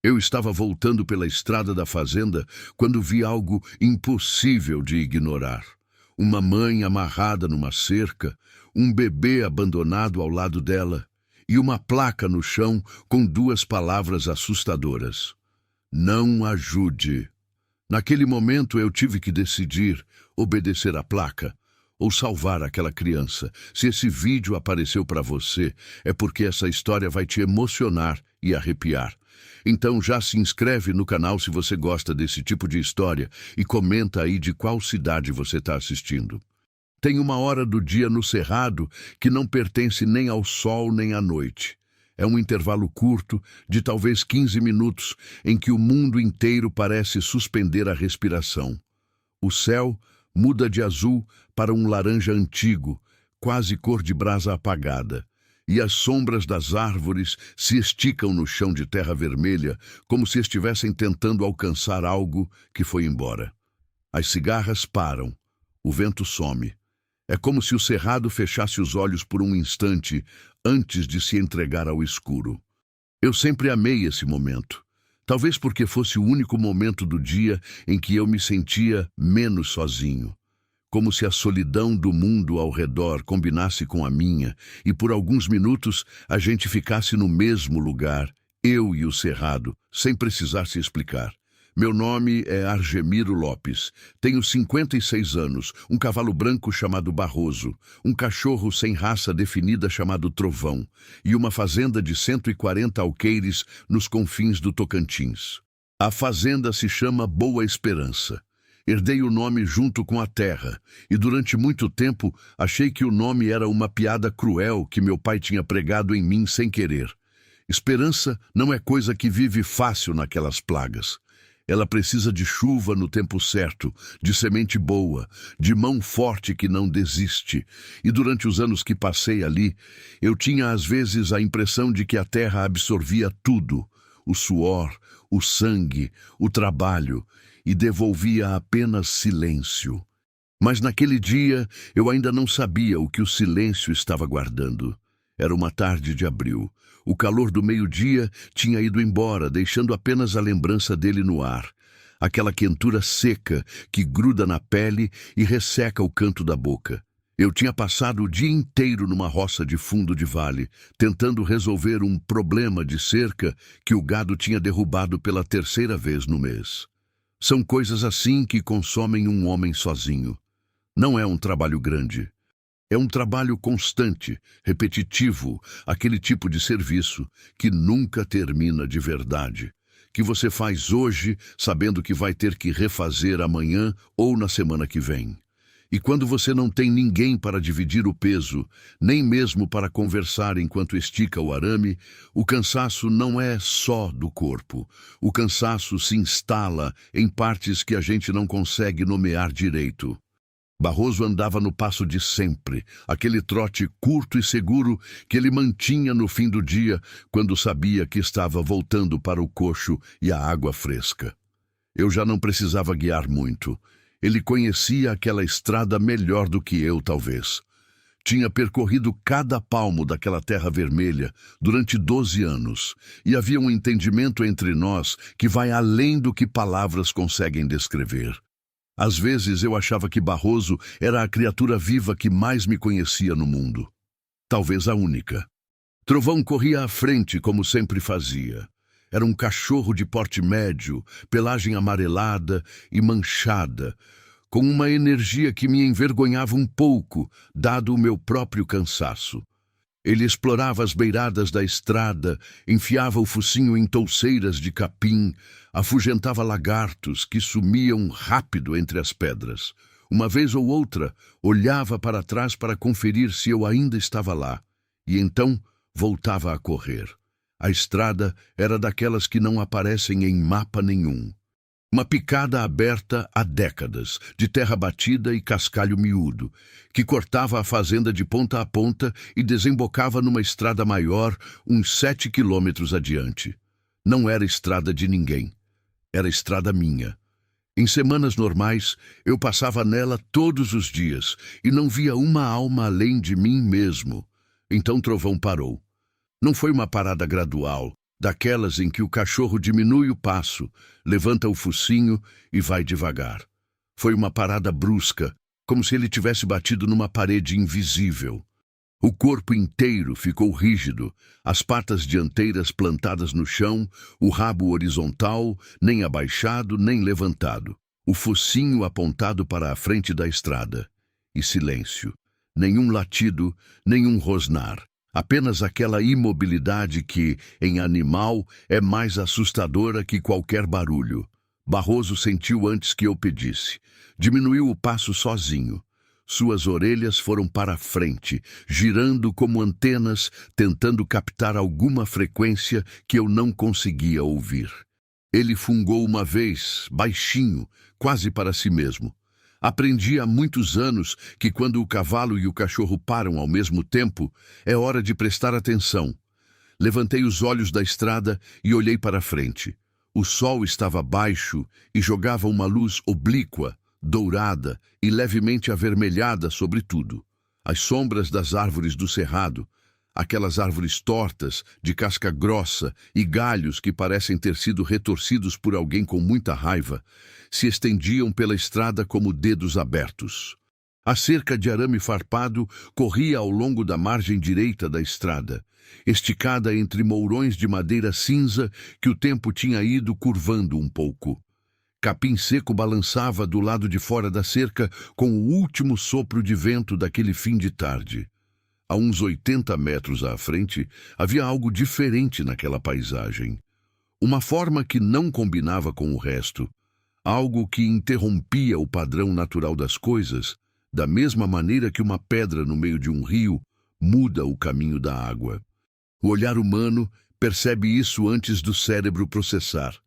Eu estava voltando pela estrada da fazenda quando vi algo impossível de ignorar. Uma mãe amarrada numa cerca, um bebê abandonado ao lado dela e uma placa no chão com duas palavras assustadoras: não ajude. Naquele momento eu tive que decidir obedecer à placa ou salvar aquela criança. Se esse vídeo apareceu para você, é porque essa história vai te emocionar e arrepiar. Então já se inscreve no canal se você gosta desse tipo de história e comenta aí de qual cidade você está assistindo. Tem uma hora do dia no Cerrado que não pertence nem ao sol nem à noite. É um intervalo curto, de talvez 15 minutos, em que o mundo inteiro parece suspender a respiração. O céu muda de azul para um laranja antigo, quase cor de brasa apagada, e as sombras das árvores se esticam no chão de terra vermelha, como se estivessem tentando alcançar algo que foi embora. As cigarras param, o vento some. É como se o cerrado fechasse os olhos por um instante antes de se entregar ao escuro. Eu sempre amei esse momento. Talvez porque fosse o único momento do dia em que eu me sentia menos sozinho. Como se a solidão do mundo ao redor combinasse com a minha e por alguns minutos a gente ficasse no mesmo lugar, eu e o cerrado, sem precisar se explicar. Meu nome é Argemiro Lopes, tenho 56 anos, um cavalo branco chamado Barroso, um cachorro sem raça definida chamado Trovão e uma fazenda de 140 alqueires nos confins do Tocantins. A fazenda se chama Boa Esperança. Herdei o nome junto com a terra e durante muito tempo achei que o nome era uma piada cruel que meu pai tinha pregado em mim sem querer. Esperança não é coisa que vive fácil naquelas plagas. Ela precisa de chuva no tempo certo, de semente boa, de mão forte que não desiste. E durante os anos que passei ali, eu tinha às vezes a impressão de que a terra absorvia tudo, o suor, o sangue, o trabalho, e devolvia apenas silêncio. Mas naquele dia eu ainda não sabia o que o silêncio estava guardando. Era uma tarde de abril. O calor do meio-dia tinha ido embora, deixando apenas a lembrança dele no ar. Aquela quentura seca que gruda na pele e resseca o canto da boca. Eu tinha passado o dia inteiro numa roça de fundo de vale, tentando resolver um problema de cerca que o gado tinha derrubado pela terceira vez no mês. São coisas assim que consomem um homem sozinho. Não é um trabalho grande. É um trabalho constante, repetitivo, aquele tipo de serviço que nunca termina de verdade, que você faz hoje sabendo que vai ter que refazer amanhã ou na semana que vem. E quando você não tem ninguém para dividir o peso, nem mesmo para conversar enquanto estica o arame, o cansaço não é só do corpo. O cansaço se instala em partes que a gente não consegue nomear direito. Barroso andava no passo de sempre, aquele trote curto e seguro que ele mantinha no fim do dia, quando sabia que estava voltando para o coxo e a água fresca. Eu já não precisava guiar muito. Ele conhecia aquela estrada melhor do que eu, talvez. Tinha percorrido cada palmo daquela terra vermelha durante 12 anos, e havia um entendimento entre nós que vai além do que palavras conseguem descrever. Às vezes eu achava que Barroso era a criatura viva que mais me conhecia no mundo. Talvez a única. Trovão corria à frente como sempre fazia. Era um cachorro de porte médio, pelagem amarelada e manchada, com uma energia que me envergonhava um pouco, dado o meu próprio cansaço. Ele explorava as beiradas da estrada, enfiava o focinho em touceiras de capim, afugentava lagartos que sumiam rápido entre as pedras. Uma vez ou outra, olhava para trás para conferir se eu ainda estava lá, e então voltava a correr. A estrada era daquelas que não aparecem em mapa nenhum. Uma picada aberta há décadas, de terra batida e cascalho miúdo, que cortava a fazenda de ponta a ponta e desembocava numa estrada maior, uns 7 quilômetros adiante. Não era estrada de ninguém. Era estrada minha. Em semanas normais, eu passava nela todos os dias e não via uma alma além de mim mesmo. Então Trovão parou. Não foi uma parada gradual, daquelas em que o cachorro diminui o passo, levanta o focinho e vai devagar. Foi uma parada brusca, como se ele tivesse batido numa parede invisível. O corpo inteiro ficou rígido, as patas dianteiras plantadas no chão, o rabo horizontal, nem abaixado nem levantado, o focinho apontado para a frente da estrada. E silêncio. Nenhum latido, nenhum rosnar. Apenas aquela imobilidade que, em animal, é mais assustadora que qualquer barulho. Barroso sentiu antes que eu pedisse. Diminuiu o passo sozinho. Suas orelhas foram para a frente, girando como antenas, tentando captar alguma frequência que eu não conseguia ouvir. Ele fungou uma vez, baixinho, quase para si mesmo. Aprendi há muitos anos que quando o cavalo e o cachorro param ao mesmo tempo, é hora de prestar atenção. Levantei os olhos da estrada e olhei para a frente. O sol estava baixo e jogava uma luz oblíqua, dourada e levemente avermelhada sobre tudo. As sombras das árvores do cerrado, aquelas árvores tortas, de casca grossa e galhos que parecem ter sido retorcidos por alguém com muita raiva, se estendiam pela estrada como dedos abertos. A cerca de arame farpado corria ao longo da margem direita da estrada, esticada entre mourões de madeira cinza que o tempo tinha ido curvando um pouco. Capim seco balançava do lado de fora da cerca com o último sopro de vento daquele fim de tarde. A uns 80 metros à frente, havia algo diferente naquela paisagem. Uma forma que não combinava com o resto. Algo que interrompia o padrão natural das coisas, da mesma maneira que uma pedra no meio de um rio muda o caminho da água. O olhar humano percebe isso antes do cérebro processar.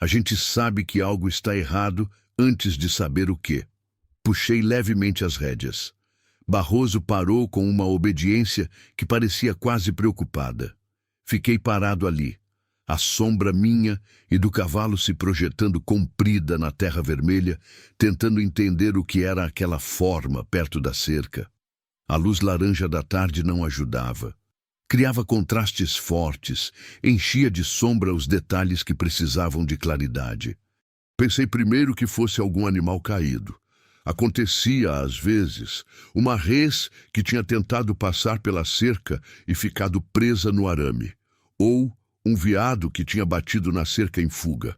A gente sabe que algo está errado antes de saber o quê. Puxei levemente as rédeas. Barroso parou com uma obediência que parecia quase preocupada. Fiquei parado ali, a sombra minha e do cavalo se projetando comprida na terra vermelha, tentando entender o que era aquela forma perto da cerca. A luz laranja da tarde não ajudava. Criava contrastes fortes, enchia de sombra os detalhes que precisavam de claridade. Pensei primeiro que fosse algum animal caído. Acontecia, às vezes, uma res que tinha tentado passar pela cerca e ficado presa no arame, ou um veado que tinha batido na cerca em fuga.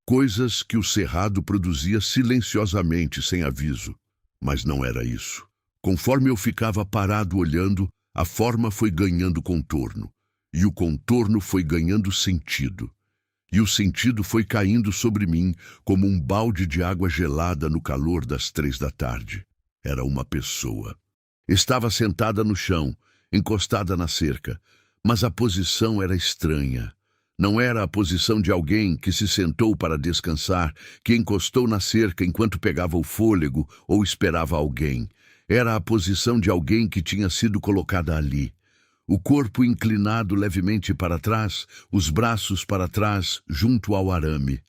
Coisas que o cerrado produzia silenciosamente, sem aviso. Mas não era isso. Conforme eu ficava parado olhando, a forma foi ganhando contorno, e o contorno foi ganhando sentido. E o sentido foi caindo sobre mim como um balde de água gelada no calor das 3 da tarde. Era uma pessoa. Estava sentada no chão, encostada na cerca, mas a posição era estranha. Não era a posição de alguém que se sentou para descansar, que encostou na cerca enquanto pegava o fôlego ou esperava alguém. Era a posição de alguém que tinha sido colocada ali. O corpo inclinado levemente para trás, os braços para trás, junto ao arame.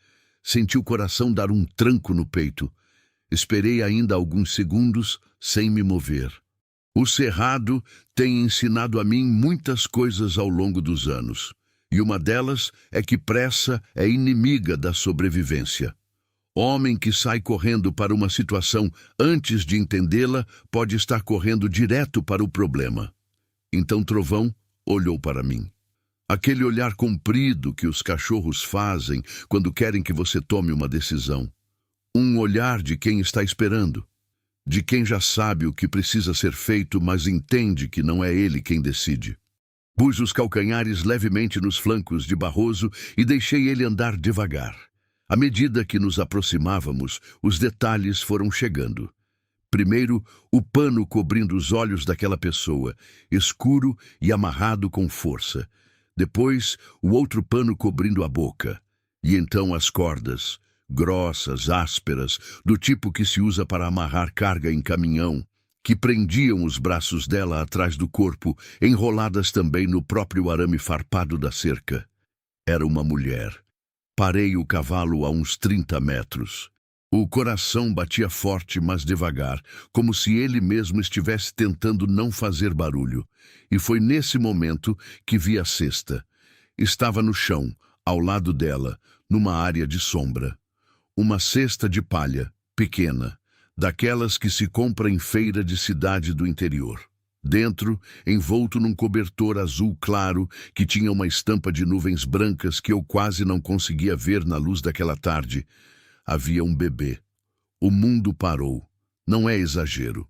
Senti o coração dar um tranco no peito. Esperei ainda alguns segundos, sem me mover. O cerrado tem ensinado a mim muitas coisas ao longo dos anos. E uma delas é que pressa é inimiga da sobrevivência. Homem que sai correndo para uma situação antes de entendê-la pode estar correndo direto para o problema. Então Trovão olhou para mim. Aquele olhar comprido que os cachorros fazem quando querem que você tome uma decisão. Um olhar de quem está esperando. De quem já sabe o que precisa ser feito, mas entende que não é ele quem decide. Pus os calcanhares levemente nos flancos de Barroso e deixei ele andar devagar. À medida que nos aproximávamos, os detalhes foram chegando. Primeiro, o pano cobrindo os olhos daquela pessoa, escuro e amarrado com força. Depois, o outro pano cobrindo a boca. E então as cordas, grossas, ásperas, do tipo que se usa para amarrar carga em caminhão, que prendiam os braços dela atrás do corpo, enroladas também no próprio arame farpado da cerca. Era uma mulher. Parei o cavalo a uns 30 metros. O coração batia forte, mas devagar, como se ele mesmo estivesse tentando não fazer barulho. E foi nesse momento que vi a cesta. Estava no chão, ao lado dela, numa área de sombra. Uma cesta de palha, pequena, daquelas que se compra em feira de cidade do interior. Dentro, envolto num cobertor azul claro que tinha uma estampa de nuvens brancas que eu quase não conseguia ver na luz daquela tarde, havia um bebê. O mundo parou. Não é exagero.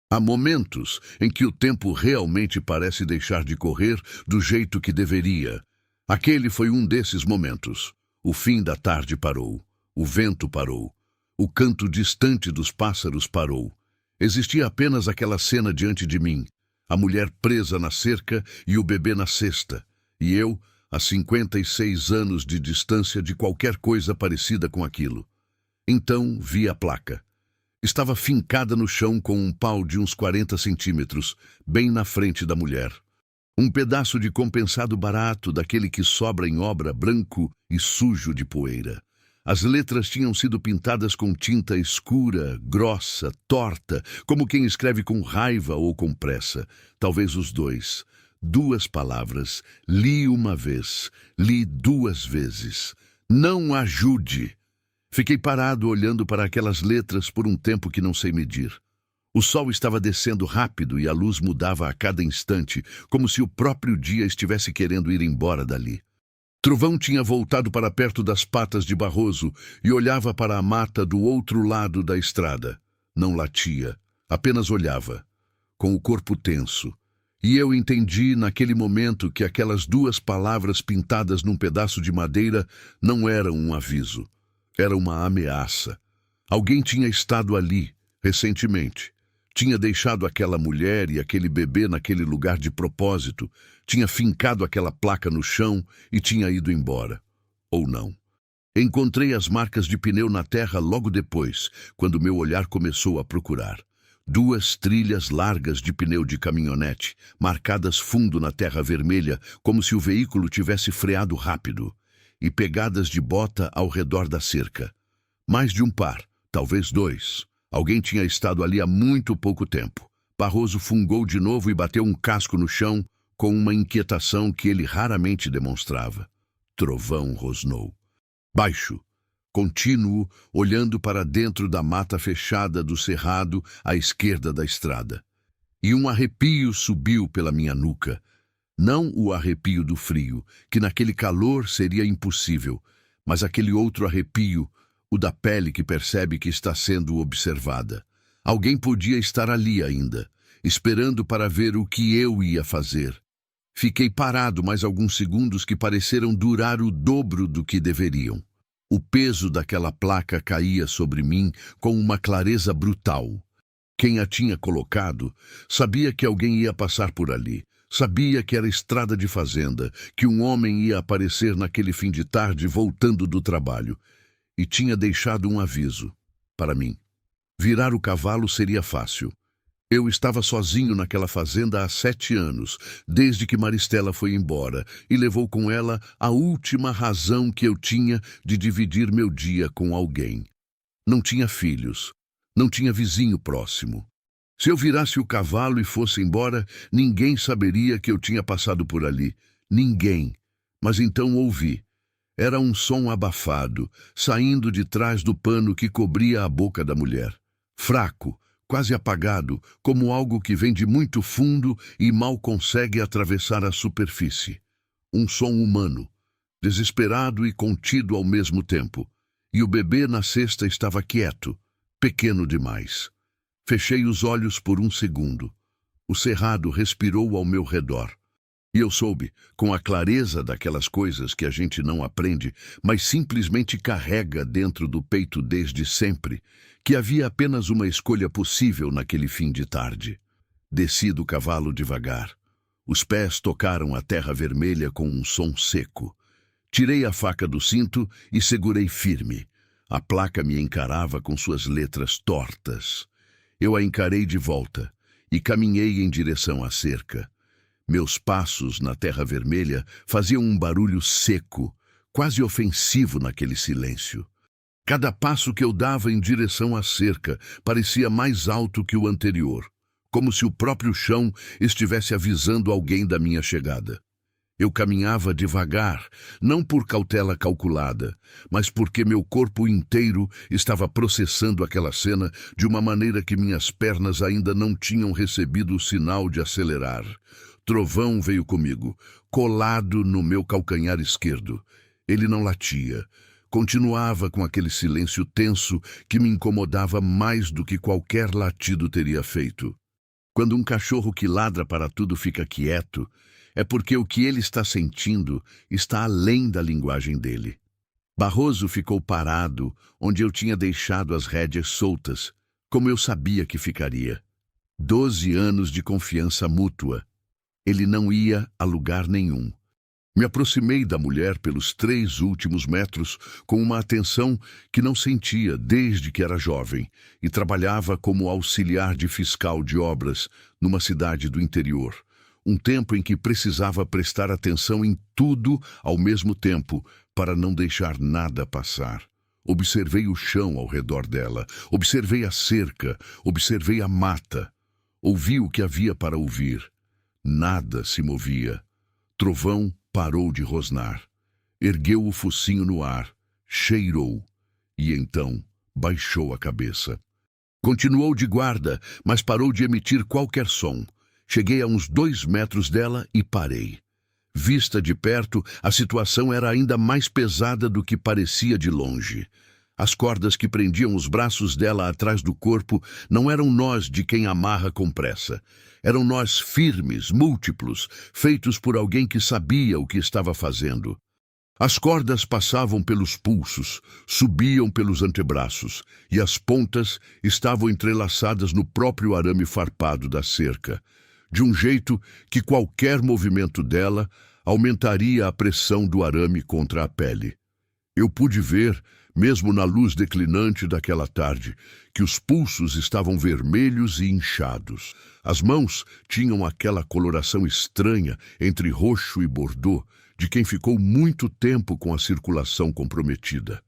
Há momentos em que o tempo realmente parece deixar de correr do jeito que deveria. Aquele foi um desses momentos. O fim da tarde parou. O vento parou. O canto distante dos pássaros parou. Existia apenas aquela cena diante de mim. A mulher presa na cerca e o bebê na cesta. E eu, a 56 anos de distância de qualquer coisa parecida com aquilo. Então vi a placa. Estava fincada no chão com um pau de uns 40 centímetros, bem na frente da mulher. Um pedaço de compensado barato, daquele que sobra em obra, branco e sujo de poeira. As letras tinham sido pintadas com tinta escura, grossa, torta, como quem escreve com raiva ou com pressa. Talvez os dois. 2 palavras. Li uma vez. Li 2 vezes. Não ajude. Fiquei parado olhando para aquelas letras por um tempo que não sei medir. O sol estava descendo rápido e a luz mudava a cada instante, como se o próprio dia estivesse querendo ir embora dali. Trovão tinha voltado para perto das patas de Barroso e olhava para a mata do outro lado da estrada. Não latia, apenas olhava, com o corpo tenso. E eu entendi naquele momento que aquelas 2 palavras pintadas num pedaço de madeira não eram um aviso. Era uma ameaça. Alguém tinha estado ali, recentemente. Tinha deixado aquela mulher e aquele bebê naquele lugar de propósito, tinha fincado aquela placa no chão e tinha ido embora. Ou não. Encontrei as marcas de pneu na terra logo depois, quando meu olhar começou a procurar. 2 trilhas largas de pneu de caminhonete, marcadas fundo na terra vermelha, como se o veículo tivesse freado rápido, e pegadas de bota ao redor da cerca. Mais de um par, talvez 2. Alguém tinha estado ali há muito pouco tempo. Barroso fungou de novo e bateu um casco no chão com uma inquietação que ele raramente demonstrava. Trovão rosnou. Baixo, contínuo, olhando para dentro da mata fechada do cerrado à esquerda da estrada. E um arrepio subiu pela minha nuca. Não o arrepio do frio, que naquele calor seria impossível, mas aquele outro arrepio, o da pele que percebe que está sendo observada. Alguém podia estar ali ainda, esperando para ver o que eu ia fazer. Fiquei parado mais alguns segundos que pareceram durar o dobro do que deveriam. O peso daquela placa caía sobre mim com uma clareza brutal. Quem a tinha colocado sabia que alguém ia passar por ali. Sabia que era estrada de fazenda, que um homem ia aparecer naquele fim de tarde voltando do trabalho. E tinha deixado um aviso, para mim. Virar o cavalo seria fácil. Eu estava sozinho naquela fazenda há 7 anos, desde que Maristela foi embora, e levou com ela a última razão que eu tinha de dividir meu dia com alguém. Não tinha filhos, não tinha vizinho próximo. Se eu virasse o cavalo e fosse embora, ninguém saberia que eu tinha passado por ali. Ninguém. Mas então ouvi. Era um som abafado, saindo de trás do pano que cobria a boca da mulher. Fraco, quase apagado, como algo que vem de muito fundo e mal consegue atravessar a superfície. Um som humano, desesperado e contido ao mesmo tempo. E o bebê na cesta estava quieto, pequeno demais. Fechei os olhos por um segundo. O cerrado respirou ao meu redor. E eu soube, com a clareza daquelas coisas que a gente não aprende, mas simplesmente carrega dentro do peito desde sempre, que havia apenas uma escolha possível naquele fim de tarde. Desci do cavalo devagar. Os pés tocaram a terra vermelha com um som seco. Tirei a faca do cinto e segurei firme. A placa me encarava com suas letras tortas. Eu a encarei de volta e caminhei em direção à cerca. Meus passos na terra vermelha faziam um barulho seco, quase ofensivo naquele silêncio. Cada passo que eu dava em direção à cerca parecia mais alto que o anterior, como se o próprio chão estivesse avisando alguém da minha chegada. Eu caminhava devagar, não por cautela calculada, mas porque meu corpo inteiro estava processando aquela cena de uma maneira que minhas pernas ainda não tinham recebido o sinal de acelerar. Trovão veio comigo, colado no meu calcanhar esquerdo. Ele não latia. Continuava com aquele silêncio tenso que me incomodava mais do que qualquer latido teria feito. Quando um cachorro que ladra para tudo fica quieto, é porque o que ele está sentindo está além da linguagem dele. Barroso ficou parado onde eu tinha deixado as rédeas soltas, como eu sabia que ficaria. 12 anos de confiança mútua. Ele não ia a lugar nenhum. Me aproximei da mulher pelos 3 últimos metros com uma atenção que não sentia desde que era jovem e trabalhava como auxiliar de fiscal de obras numa cidade do interior. Um tempo em que precisava prestar atenção em tudo ao mesmo tempo para não deixar nada passar. Observei o chão ao redor dela, observei a cerca, observei a mata. Ouvi o que havia para ouvir. Nada se movia. Trovão parou de rosnar. Ergueu o focinho no ar, cheirou e então baixou a cabeça. Continuou de guarda, mas parou de emitir qualquer som. Cheguei a uns 2 metros dela e parei. Vista de perto, a situação era ainda mais pesada do que parecia de longe. As cordas que prendiam os braços dela atrás do corpo não eram nós de quem amarra com pressa. Eram nós firmes, múltiplos, feitos por alguém que sabia o que estava fazendo. As cordas passavam pelos pulsos, subiam pelos antebraços, e as pontas estavam entrelaçadas no próprio arame farpado da cerca, de um jeito que qualquer movimento dela aumentaria a pressão do arame contra a pele. Eu pude ver, mesmo na luz declinante daquela tarde, que os pulsos estavam vermelhos e inchados. As mãos tinham aquela coloração estranha entre roxo e bordô, de quem ficou muito tempo com a circulação comprometida.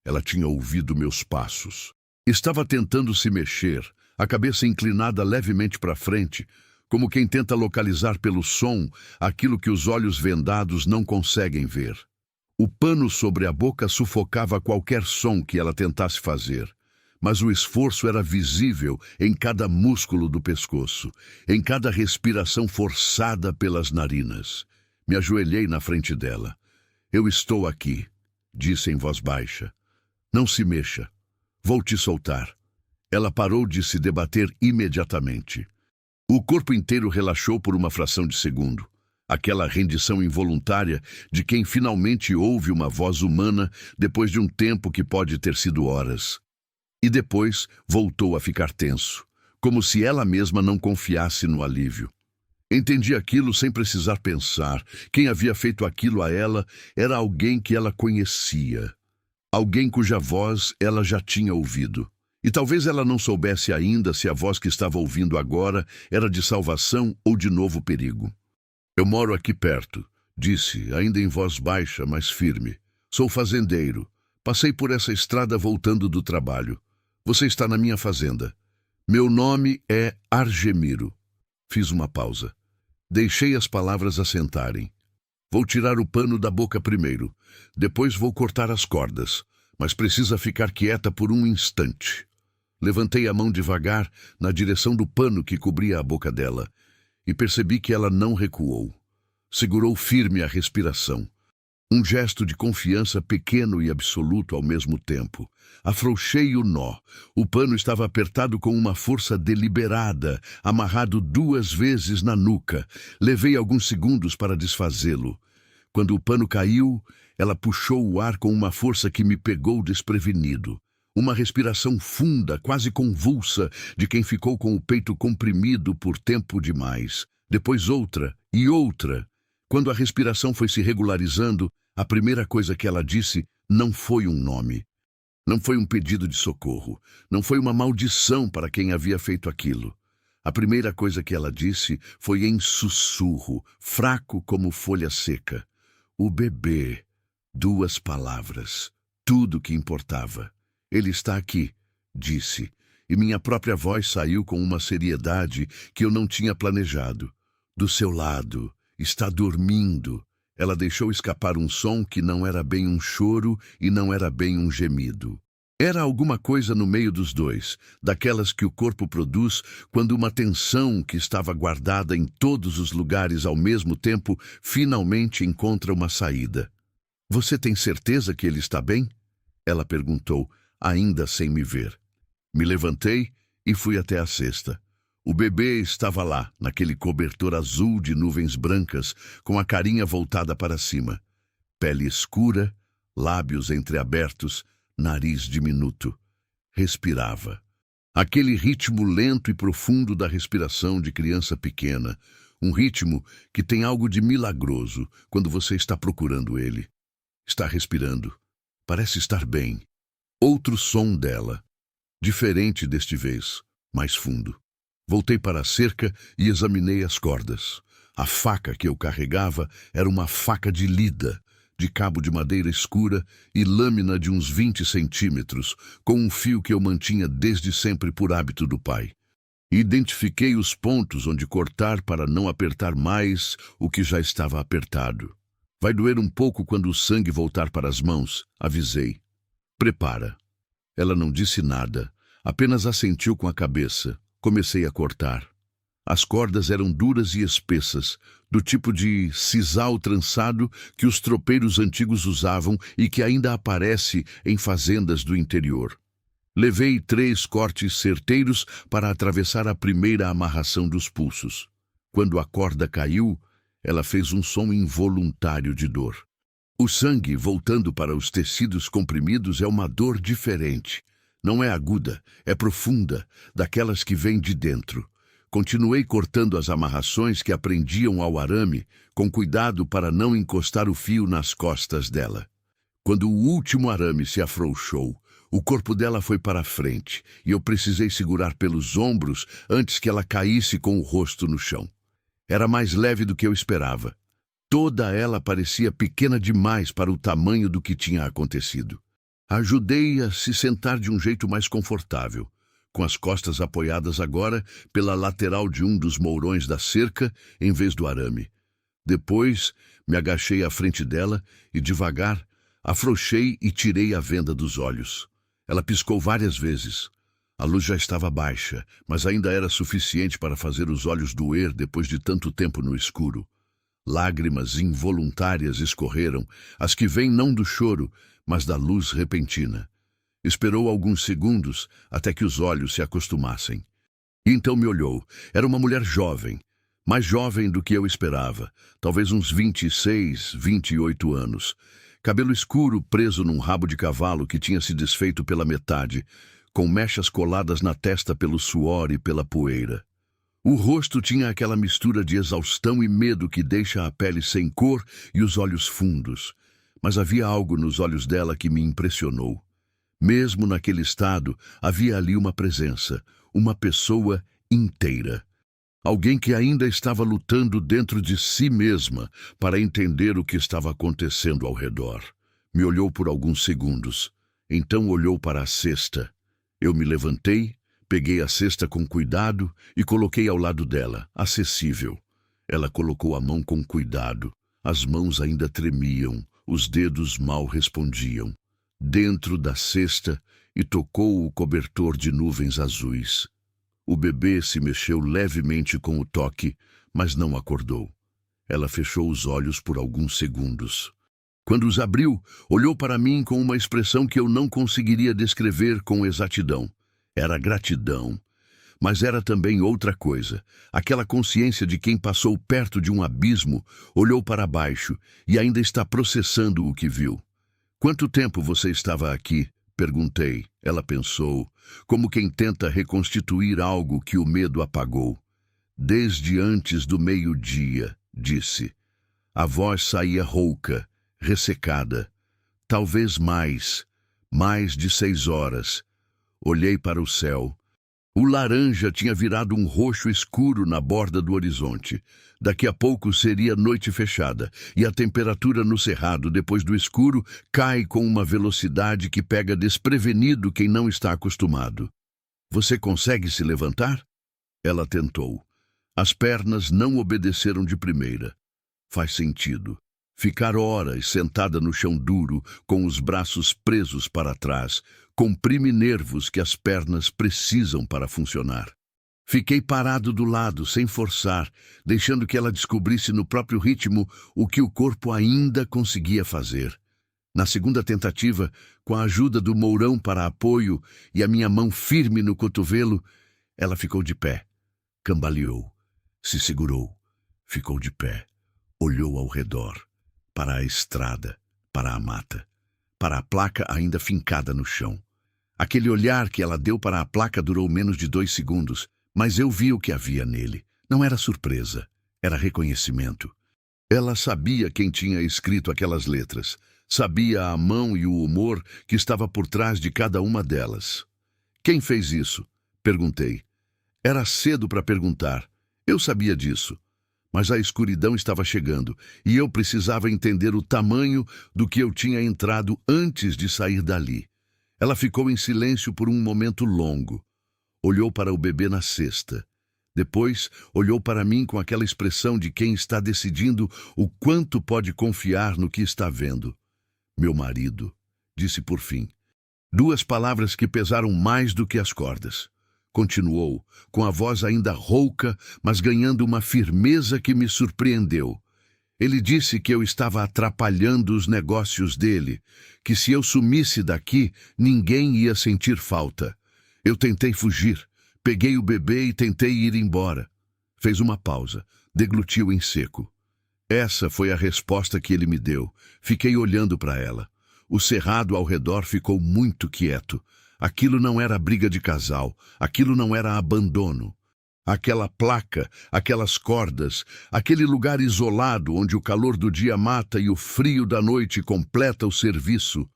Ela tinha ouvido meus passos. Estava tentando se mexer, a cabeça inclinada levemente para frente, como quem tenta localizar pelo som aquilo que os olhos vendados não conseguem ver. O pano sobre a boca sufocava qualquer som que ela tentasse fazer, mas o esforço era visível em cada músculo do pescoço, em cada respiração forçada pelas narinas. Me ajoelhei na frente dela. "Eu estou aqui", disse em voz baixa. "Não se mexa. Vou te soltar." Ela parou de se debater imediatamente. O corpo inteiro relaxou por uma fração de segundo. Aquela rendição involuntária de quem finalmente ouve uma voz humana depois de um tempo que pode ter sido horas. E depois voltou a ficar tenso, como se ela mesma não confiasse no alívio. Entendi aquilo sem precisar pensar. Quem havia feito aquilo a ela era alguém que ela conhecia. Alguém cuja voz ela já tinha ouvido. E talvez ela não soubesse ainda se a voz que estava ouvindo agora era de salvação ou de novo perigo. "Eu moro aqui perto", disse, ainda em voz baixa, mas firme. "Sou fazendeiro. Passei por essa estrada voltando do trabalho. Você está na minha fazenda. Meu nome é Argemiro." Fiz uma pausa. Deixei as palavras assentarem. "Vou tirar o pano da boca primeiro. Depois vou cortar as cordas. Mas precisa ficar quieta por um instante." Levantei a mão devagar na direção do pano que cobria a boca dela e percebi que ela não recuou. Segurou firme a respiração. Um gesto de confiança pequeno e absoluto ao mesmo tempo. Afrouxei o nó. O pano estava apertado com uma força deliberada, amarrado 2 vezes na nuca. Levei alguns segundos para desfazê-lo. Quando o pano caiu, ela puxou o ar com uma força que me pegou desprevenido. Uma respiração funda, quase convulsa, de quem ficou com o peito comprimido por tempo demais. Depois outra e outra. Quando a respiração foi se regularizando, a primeira coisa que ela disse não foi um nome. Não foi um pedido de socorro. Não foi uma maldição para quem havia feito aquilo. A primeira coisa que ela disse foi em sussurro, fraco como folha seca. "O bebê." 2 palavras. Tudo que importava. "Ele está aqui", disse, e minha própria voz saiu com uma seriedade que eu não tinha planejado. "Do seu lado. Está dormindo." Ela deixou escapar um som que não era bem um choro e não era bem um gemido. Era alguma coisa no meio dos dois, daquelas que o corpo produz quando uma tensão que estava guardada em todos os lugares ao mesmo tempo finalmente encontra uma saída. Você tem certeza que ele está bem? Ela perguntou, ainda sem me ver. Me levantei e fui até a cesta. O bebê estava lá, naquele cobertor azul de nuvens brancas, com a carinha voltada para cima. Pele escura, lábios entreabertos, nariz diminuto. Respirava. Aquele ritmo lento e profundo da respiração de criança pequena. Um ritmo que tem algo de milagroso quando você está procurando ele. Está respirando. Parece estar bem. Outro som dela. Diferente deste vez, mais fundo. Voltei para a cerca e examinei as cordas. A faca que eu carregava era uma faca de lida, de cabo de madeira escura e lâmina de uns 20 centímetros, com um fio que eu mantinha desde sempre por hábito do pai. Identifiquei os pontos onde cortar para não apertar mais o que já estava apertado. Vai doer um pouco quando o sangue voltar para as mãos, avisei. Prepara. Ela não disse nada, apenas assentiu com a cabeça. Comecei a cortar. As cordas eram duras e espessas, do tipo de sisal trançado que os tropeiros antigos usavam e que ainda aparece em fazendas do interior. Levei 3 cortes certeiros para atravessar a primeira amarração dos pulsos. Quando a corda caiu, ela fez um som involuntário de dor. O sangue voltando para os tecidos comprimidos é uma dor diferente. Não é aguda, é profunda, daquelas que vêm de dentro. Continuei cortando as amarrações que aprendiam ao arame, com cuidado para não encostar o fio nas costas dela. Quando o último arame se afrouxou, o corpo dela foi para a frente, e eu precisei segurar pelos ombros antes que ela caísse com o rosto no chão. Era mais leve do que eu esperava. Toda ela parecia pequena demais para o tamanho do que tinha acontecido. Ajudei-a a se sentar de um jeito mais confortável, com as costas apoiadas agora pela lateral de um dos mourões da cerca em vez do arame. Depois, me agachei à frente dela e, devagar, afrouxei e tirei a venda dos olhos. Ela piscou várias vezes. A luz já estava baixa, mas ainda era suficiente para fazer os olhos doer depois de tanto tempo no escuro. Lágrimas involuntárias escorreram, as que vêm não do choro, mas da luz repentina. Esperou alguns segundos até que os olhos se acostumassem. E então me olhou. Era uma mulher jovem, mais jovem do que eu esperava, talvez uns 26, 28 anos. Cabelo escuro preso num rabo de cavalo que tinha se desfeito pela metade, com mechas coladas na testa pelo suor e pela poeira. O rosto tinha aquela mistura de exaustão e medo que deixa a pele sem cor e os olhos fundos. Mas havia algo nos olhos dela que me impressionou. Mesmo naquele estado, havia ali uma presença, uma pessoa inteira. Alguém que ainda estava lutando dentro de si mesma para entender o que estava acontecendo ao redor. Me olhou por alguns segundos. Então olhou para a cesta. Eu me levantei, peguei a cesta com cuidado e coloquei ao lado dela, acessível. Ela colocou a mão com cuidado. As mãos ainda tremiam. Os dedos mal respondiam. Dentro da cesta e tocou o cobertor de nuvens azuis. O bebê se mexeu levemente com o toque, mas não acordou. Ela fechou os olhos por alguns segundos. Quando os abriu, olhou para mim com uma expressão que eu não conseguiria descrever com exatidão. Era gratidão. Mas era também outra coisa, aquela consciência de quem passou perto de um abismo, olhou para baixo e ainda está processando o que viu. Quanto tempo você estava aqui? Perguntei. Ela pensou, como quem tenta reconstituir algo que o medo apagou. Desde antes do meio-dia, disse. A voz saía rouca, ressecada. Talvez mais de 6 horas. Olhei para o céu. O laranja tinha virado um roxo escuro na borda do horizonte. Daqui a pouco seria noite fechada, e a temperatura no cerrado, depois do escuro, cai com uma velocidade que pega desprevenido quem não está acostumado. Você consegue se levantar? Ela tentou. As pernas não obedeceram de primeira. Faz sentido. Ficar horas sentada no chão duro, com os braços presos para trás, comprime nervos que as pernas precisam para funcionar. Fiquei parado do lado, sem forçar, deixando que ela descobrisse no próprio ritmo o que o corpo ainda conseguia fazer. Na segunda tentativa, com a ajuda do mourão para apoio e a minha mão firme no cotovelo, ela ficou de pé, cambaleou, se segurou, ficou de pé, olhou ao redor, para a estrada, para a mata, para a placa ainda fincada no chão. Aquele olhar que ela deu para a placa durou menos de 2 segundos, mas eu vi o que havia nele. Não era surpresa, era reconhecimento. Ela sabia quem tinha escrito aquelas letras, sabia a mão e o humor que estava por trás de cada uma delas. Quem fez isso? Perguntei. Era cedo para perguntar. Eu sabia disso. Mas a escuridão estava chegando e eu precisava entender o tamanho do que eu tinha entrado antes de sair dali. Ela ficou em silêncio por um momento longo. Olhou para o bebê na cesta. Depois, olhou para mim com aquela expressão de quem está decidindo o quanto pode confiar no que está vendo. Meu marido, disse por fim. 2 palavras que pesaram mais do que as cordas. Continuou, com a voz ainda rouca, mas ganhando uma firmeza que me surpreendeu. Ele disse que eu estava atrapalhando os negócios dele, que se eu sumisse daqui, ninguém ia sentir falta. Eu tentei fugir, peguei o bebê e tentei ir embora. Fez uma pausa, deglutiu em seco. Essa foi a resposta que ele me deu. Fiquei olhando para ela. O cerrado ao redor ficou muito quieto. Aquilo não era briga de casal, aquilo não era abandono. Aquela placa, aquelas cordas, aquele lugar isolado onde o calor do dia mata e o frio da noite completa o serviço.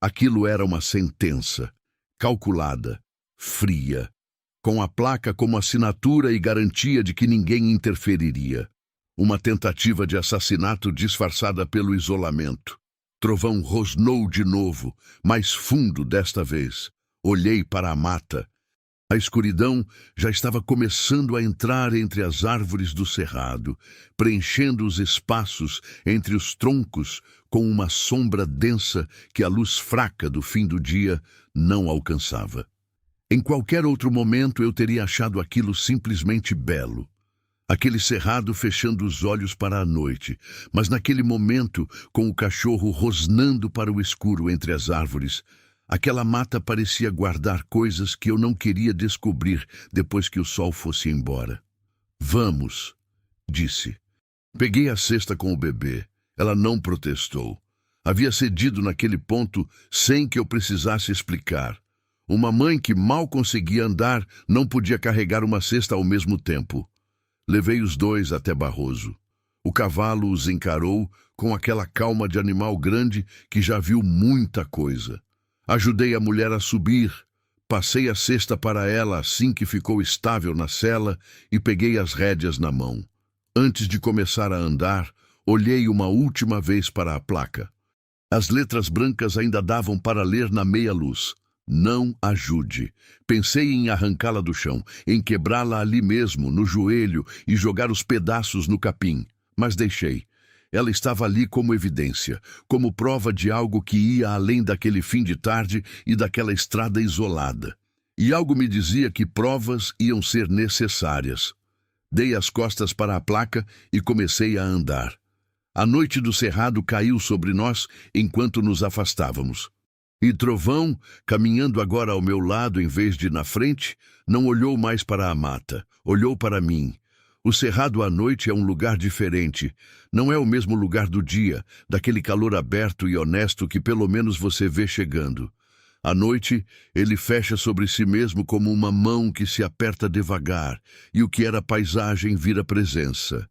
Aquilo era uma sentença, calculada, fria, com a placa como assinatura e garantia de que ninguém interferiria. Uma tentativa de assassinato disfarçada pelo isolamento. Trovão rosnou de novo, mais fundo desta vez. Olhei para a mata. A escuridão já estava começando a entrar entre as árvores do cerrado, preenchendo os espaços entre os troncos com uma sombra densa que a luz fraca do fim do dia não alcançava. Em qualquer outro momento eu teria achado aquilo simplesmente belo. Aquele cerrado fechando os olhos para a noite, mas naquele momento, com o cachorro rosnando para o escuro entre as árvores, aquela mata parecia guardar coisas que eu não queria descobrir depois que o sol fosse embora. Vamos, disse. Peguei a cesta com o bebê. Ela não protestou. Havia cedido naquele ponto sem que eu precisasse explicar. Uma mãe que mal conseguia andar não podia carregar uma cesta ao mesmo tempo. Levei os 2 até Barroso. O cavalo os encarou com aquela calma de animal grande que já viu muita coisa. Ajudei a mulher a subir, passei a cesta para ela assim que ficou estável na sela e peguei as rédeas na mão. Antes de começar a andar, olhei uma última vez para a placa. As letras brancas ainda davam para ler na meia-luz. Não ajude. Pensei em arrancá-la do chão, em quebrá-la ali mesmo, no joelho, e jogar os pedaços no capim. Mas deixei. Ela estava ali como evidência, como prova de algo que ia além daquele fim de tarde e daquela estrada isolada. E algo me dizia que provas iam ser necessárias. Dei as costas para a placa e comecei a andar. A noite do cerrado caiu sobre nós enquanto nos afastávamos. E Trovão, caminhando agora ao meu lado em vez de na frente, não olhou mais para a mata, olhou para mim. O cerrado à noite é um lugar diferente. Não é o mesmo lugar do dia, daquele calor aberto e honesto que pelo menos você vê chegando. À noite, ele fecha sobre si mesmo como uma mão que se aperta devagar, e o que era paisagem vira presença.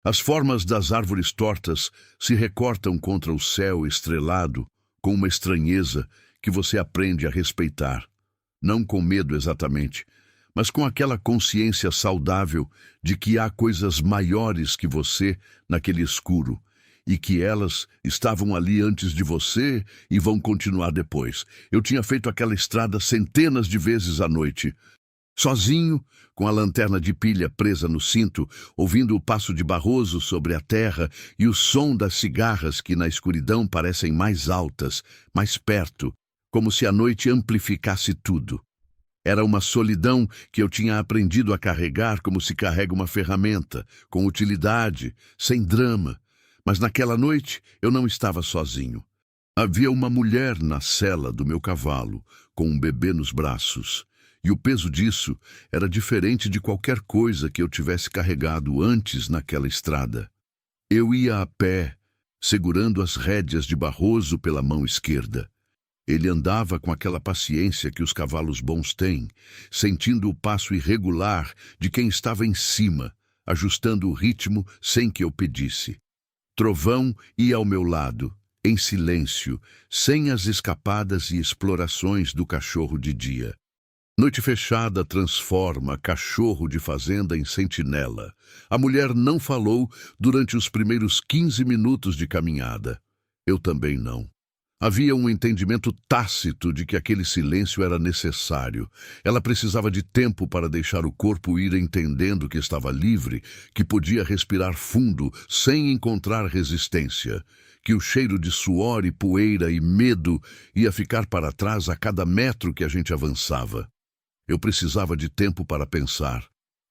As formas das árvores tortas se recortam contra o céu estrelado, com uma estranheza que você aprende a respeitar. Não com medo exatamente, mas com aquela consciência saudável de que há coisas maiores que você naquele escuro, e que elas estavam ali antes de você e vão continuar depois. Eu tinha feito aquela estrada centenas de vezes à noite. Sozinho, com a lanterna de pilha presa no cinto, ouvindo o passo de Barroso sobre a terra e o som das cigarras que na escuridão parecem mais altas, mais perto, como se a noite amplificasse tudo. Era uma solidão que eu tinha aprendido a carregar como se carrega uma ferramenta, com utilidade, sem drama. Mas naquela noite eu não estava sozinho. Havia uma mulher na sela do meu cavalo, com um bebê nos braços. E o peso disso era diferente de qualquer coisa que eu tivesse carregado antes naquela estrada. Eu ia a pé, segurando as rédeas de Barroso pela mão esquerda. Ele andava com aquela paciência que os cavalos bons têm, sentindo o passo irregular de quem estava em cima, ajustando o ritmo sem que eu pedisse. Trovão ia ao meu lado, em silêncio, sem as escapadas e explorações do cachorro de dia. Noite fechada transforma cachorro de fazenda em sentinela. A mulher não falou durante os primeiros 15 minutos de caminhada. Eu também não. Havia um entendimento tácito de que aquele silêncio era necessário. Ela precisava de tempo para deixar o corpo ir entendendo que estava livre, que podia respirar fundo sem encontrar resistência, que o cheiro de suor e poeira e medo ia ficar para trás a cada metro que a gente avançava. Eu precisava de tempo para pensar.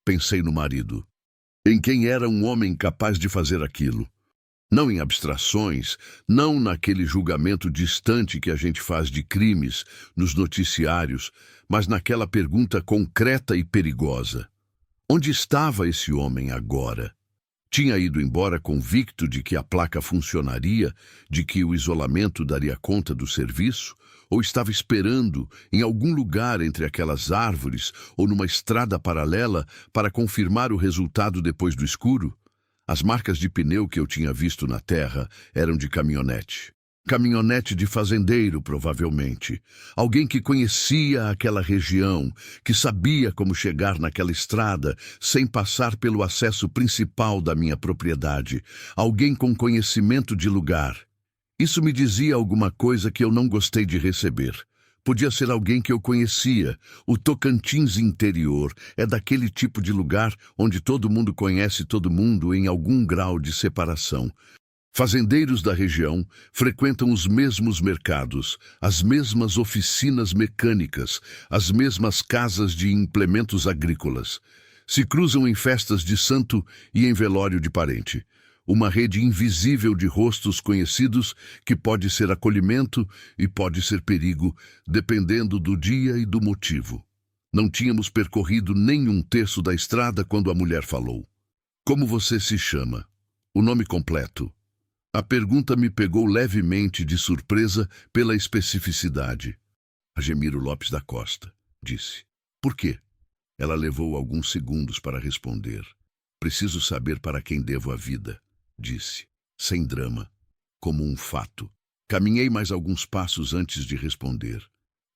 Pensei no marido. Em quem era um homem capaz de fazer aquilo. Não em abstrações, não naquele julgamento distante que a gente faz de crimes nos noticiários, mas naquela pergunta concreta e perigosa. Onde estava esse homem agora? Tinha ido embora convicto de que a placa funcionaria, de que o isolamento daria conta do serviço? Ou estava esperando, em algum lugar entre aquelas árvores ou numa estrada paralela, para confirmar o resultado depois do escuro? As marcas de pneu que eu tinha visto na terra eram de caminhonete. Caminhonete de fazendeiro, provavelmente. Alguém que conhecia aquela região, que sabia como chegar naquela estrada sem passar pelo acesso principal da minha propriedade. Alguém com conhecimento de lugar. Isso me dizia alguma coisa que eu não gostei de receber. Podia ser alguém que eu conhecia. O Tocantins interior é daquele tipo de lugar onde todo mundo conhece todo mundo em algum grau de separação. Fazendeiros da região frequentam os mesmos mercados, as mesmas oficinas mecânicas, as mesmas casas de implementos agrícolas. Se cruzam em festas de santo e em velório de parente. Uma rede invisível de rostos conhecidos que pode ser acolhimento e pode ser perigo, dependendo do dia e do motivo. Não tínhamos percorrido nem um terço da estrada quando a mulher falou. Como você se chama? O nome completo. A pergunta me pegou levemente de surpresa pela especificidade. Agemiro Lopes da Costa, disse. Por quê? Ela levou alguns segundos para responder. Preciso saber para quem devo a vida. Disse, sem drama, como um fato. Caminhei mais alguns passos antes de responder.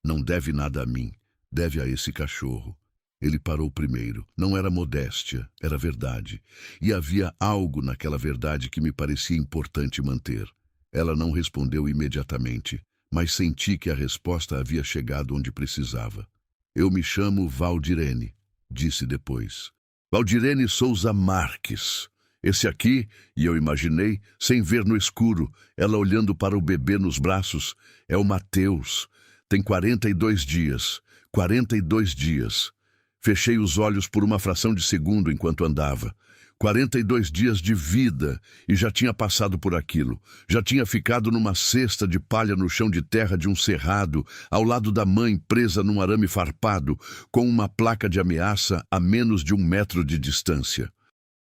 Não deve nada a mim, deve a esse cachorro. Ele parou primeiro. Não era modéstia, era verdade. E havia algo naquela verdade que me parecia importante manter. Ela não respondeu imediatamente, mas senti que a resposta havia chegado onde precisava. Eu me chamo Valdirene, disse depois. Valdirene Souza Marques. Esse aqui, e eu imaginei, sem ver no escuro, ela olhando para o bebê nos braços, é o Mateus. Tem 42 dias. 42 dias. Fechei os olhos por uma fração de segundo enquanto andava. 42 dias de vida, e já tinha passado por aquilo. Já tinha ficado numa cesta de palha no chão de terra de um cerrado, ao lado da mãe presa num arame farpado, com uma placa de ameaça a menos de 1 metro de distância.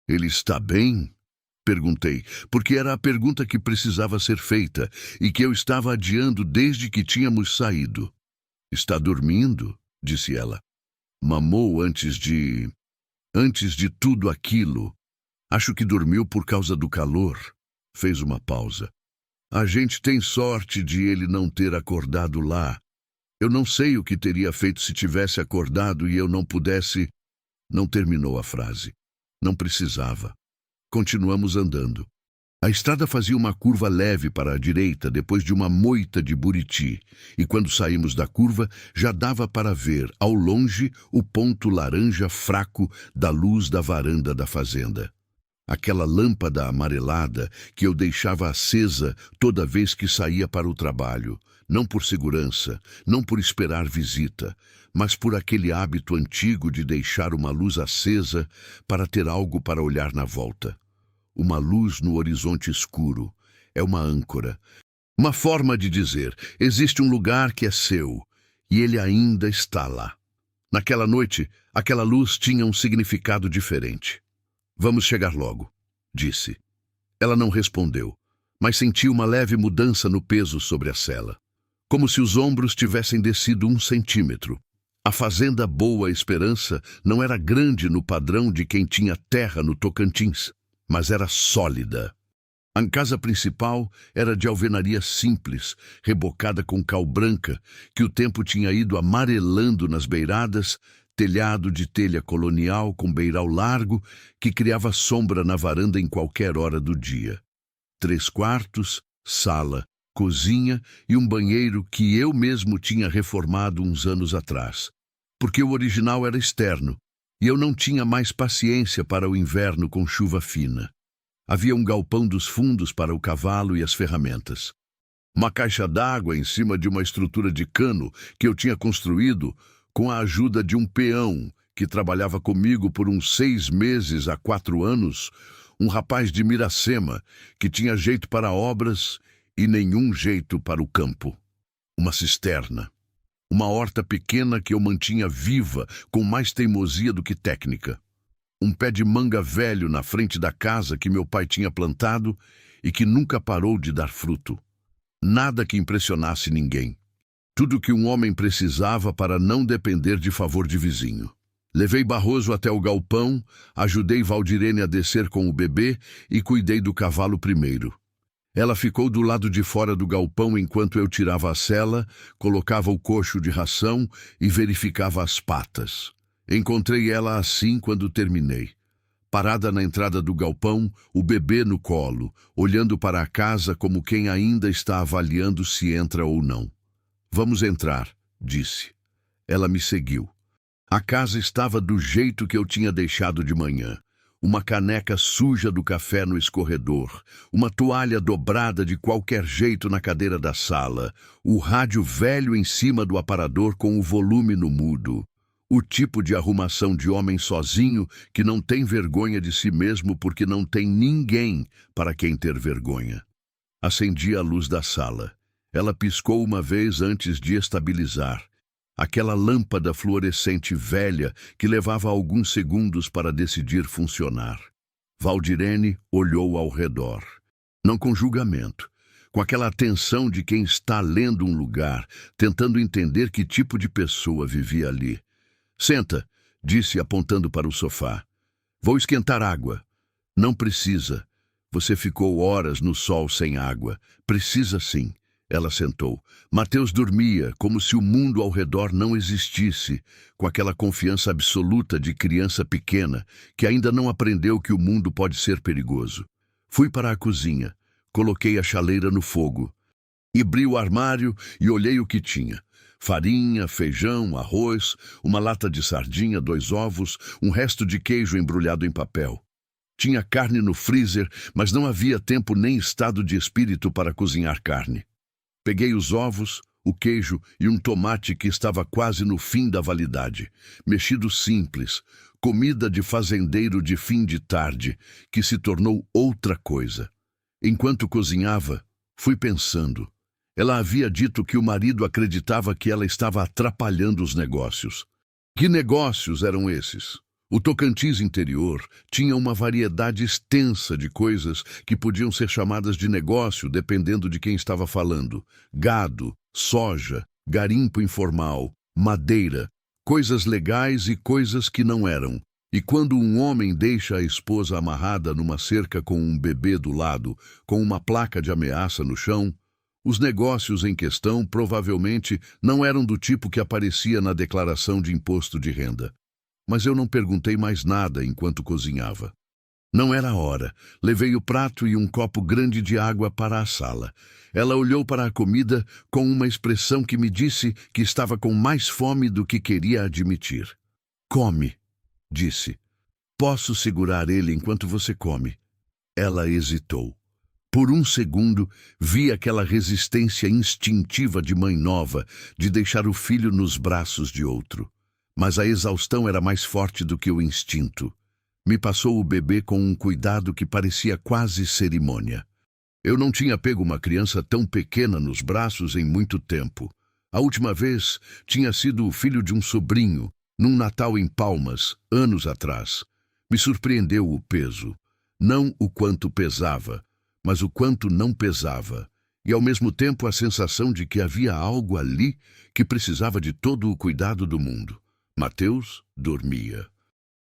Ele está bem? Perguntei, porque era a pergunta que precisava ser feita e que eu estava adiando desde que tínhamos saído. Está dormindo? Disse ela. Mamou antes de tudo aquilo. Acho que dormiu por causa do calor. Fez uma pausa. A gente tem sorte de ele não ter acordado lá. Eu não sei o que teria feito se tivesse acordado e eu não pudesse... Não terminou a frase. Não precisava. Continuamos andando. A estrada fazia uma curva leve para a direita depois de uma moita de Buriti, e quando saímos da curva já dava para ver, ao longe, o ponto laranja fraco da luz da varanda da fazenda. Aquela lâmpada amarelada que eu deixava acesa toda vez que saía para o trabalho, não por segurança, não por esperar visita, mas por aquele hábito antigo de deixar uma luz acesa para ter algo para olhar na volta. Uma luz no horizonte escuro é uma âncora, uma forma de dizer, existe um lugar que é seu, e ele ainda está lá. Naquela noite, aquela luz tinha um significado diferente. Vamos chegar logo, disse. Ela não respondeu, mas sentiu uma leve mudança no peso sobre a sela, como se os ombros tivessem descido 1 centímetro. A fazenda Boa Esperança não era grande no padrão de quem tinha terra no Tocantins, mas era sólida. A casa principal era de alvenaria simples, rebocada com cal branca, que o tempo tinha ido amarelando nas beiradas, telhado de telha colonial com beiral largo, que criava sombra na varanda em qualquer hora do dia. 3 quartos, sala, cozinha e um banheiro que eu mesmo tinha reformado uns anos atrás, porque o original era externo, e eu não tinha mais paciência para o inverno com chuva fina. Havia um galpão dos fundos para o cavalo e as ferramentas. Uma caixa d'água em cima de uma estrutura de cano que eu tinha construído com a ajuda de um peão que trabalhava comigo por uns 6 meses há 4 anos, um rapaz de Miracema que tinha jeito para obras e nenhum jeito para o campo. Uma cisterna. Uma horta pequena que eu mantinha viva com mais teimosia do que técnica. Um pé de manga velho na frente da casa que meu pai tinha plantado e que nunca parou de dar fruto. Nada que impressionasse ninguém. Tudo que um homem precisava para não depender de favor de vizinho. Levei Barroso até o galpão, ajudei Valdirene a descer com o bebê e cuidei do cavalo primeiro. Ela ficou do lado de fora do galpão enquanto eu tirava a sela, colocava o coxo de ração e verificava as patas. Encontrei ela assim quando terminei. Parada na entrada do galpão, o bebê no colo, olhando para a casa como quem ainda está avaliando se entra ou não. Vamos entrar, disse. Ela me seguiu. A casa estava do jeito que eu tinha deixado de manhã. Uma caneca suja do café no escorredor, uma toalha dobrada de qualquer jeito na cadeira da sala, o rádio velho em cima do aparador com o volume no mudo. O tipo de arrumação de homem sozinho que não tem vergonha de si mesmo porque não tem ninguém para quem ter vergonha. Acendi a luz da sala. Ela piscou uma vez antes de estabilizar. Aquela lâmpada fluorescente velha que levava alguns segundos para decidir funcionar. Valdirene olhou ao redor. Não com julgamento, com aquela atenção de quem está lendo um lugar, tentando entender que tipo de pessoa vivia ali. Senta, disse apontando para o sofá. Vou esquentar água. Não precisa. Você ficou horas no sol sem água. Precisa sim. Ela sentou. Mateus dormia, como se o mundo ao redor não existisse, com aquela confiança absoluta de criança pequena, que ainda não aprendeu que o mundo pode ser perigoso. Fui para a cozinha. Coloquei a chaleira no fogo. Abri o armário e olhei o que tinha. Farinha, feijão, arroz, uma lata de sardinha, 2 ovos, um resto de queijo embrulhado em papel. Tinha carne no freezer, mas não havia tempo nem estado de espírito para cozinhar carne. Peguei os ovos, o queijo e um tomate que estava quase no fim da validade. Mexido simples, comida de fazendeiro de fim de tarde, que se tornou outra coisa. Enquanto cozinhava, fui pensando. Ela havia dito que o marido acreditava que ela estava atrapalhando os negócios. Que negócios eram esses? O Tocantins interior tinha uma variedade extensa de coisas que podiam ser chamadas de negócio dependendo de quem estava falando. Gado, soja, garimpo informal, madeira, coisas legais e coisas que não eram. E quando um homem deixa a esposa amarrada numa cerca com um bebê do lado, com uma placa de ameaça no chão, os negócios em questão provavelmente não eram do tipo que aparecia na declaração de imposto de renda. Mas eu não perguntei mais nada enquanto cozinhava. Não era a hora. Levei o prato e um copo grande de água para a sala. Ela olhou para a comida com uma expressão que me disse que estava com mais fome do que queria admitir. Come, disse. Posso segurar ele enquanto você come. Ela hesitou. Por um segundo, vi aquela resistência instintiva de mãe nova, de deixar o filho nos braços de outro. Mas a exaustão era mais forte do que o instinto. Me passou o bebê com um cuidado que parecia quase cerimônia. Eu não tinha pego uma criança tão pequena nos braços em muito tempo. A última vez tinha sido o filho de um sobrinho, num Natal em Palmas, anos atrás. Me surpreendeu o peso. Não o quanto pesava, mas o quanto não pesava. E ao mesmo tempo a sensação de que havia algo ali que precisava de todo o cuidado do mundo. Mateus dormia.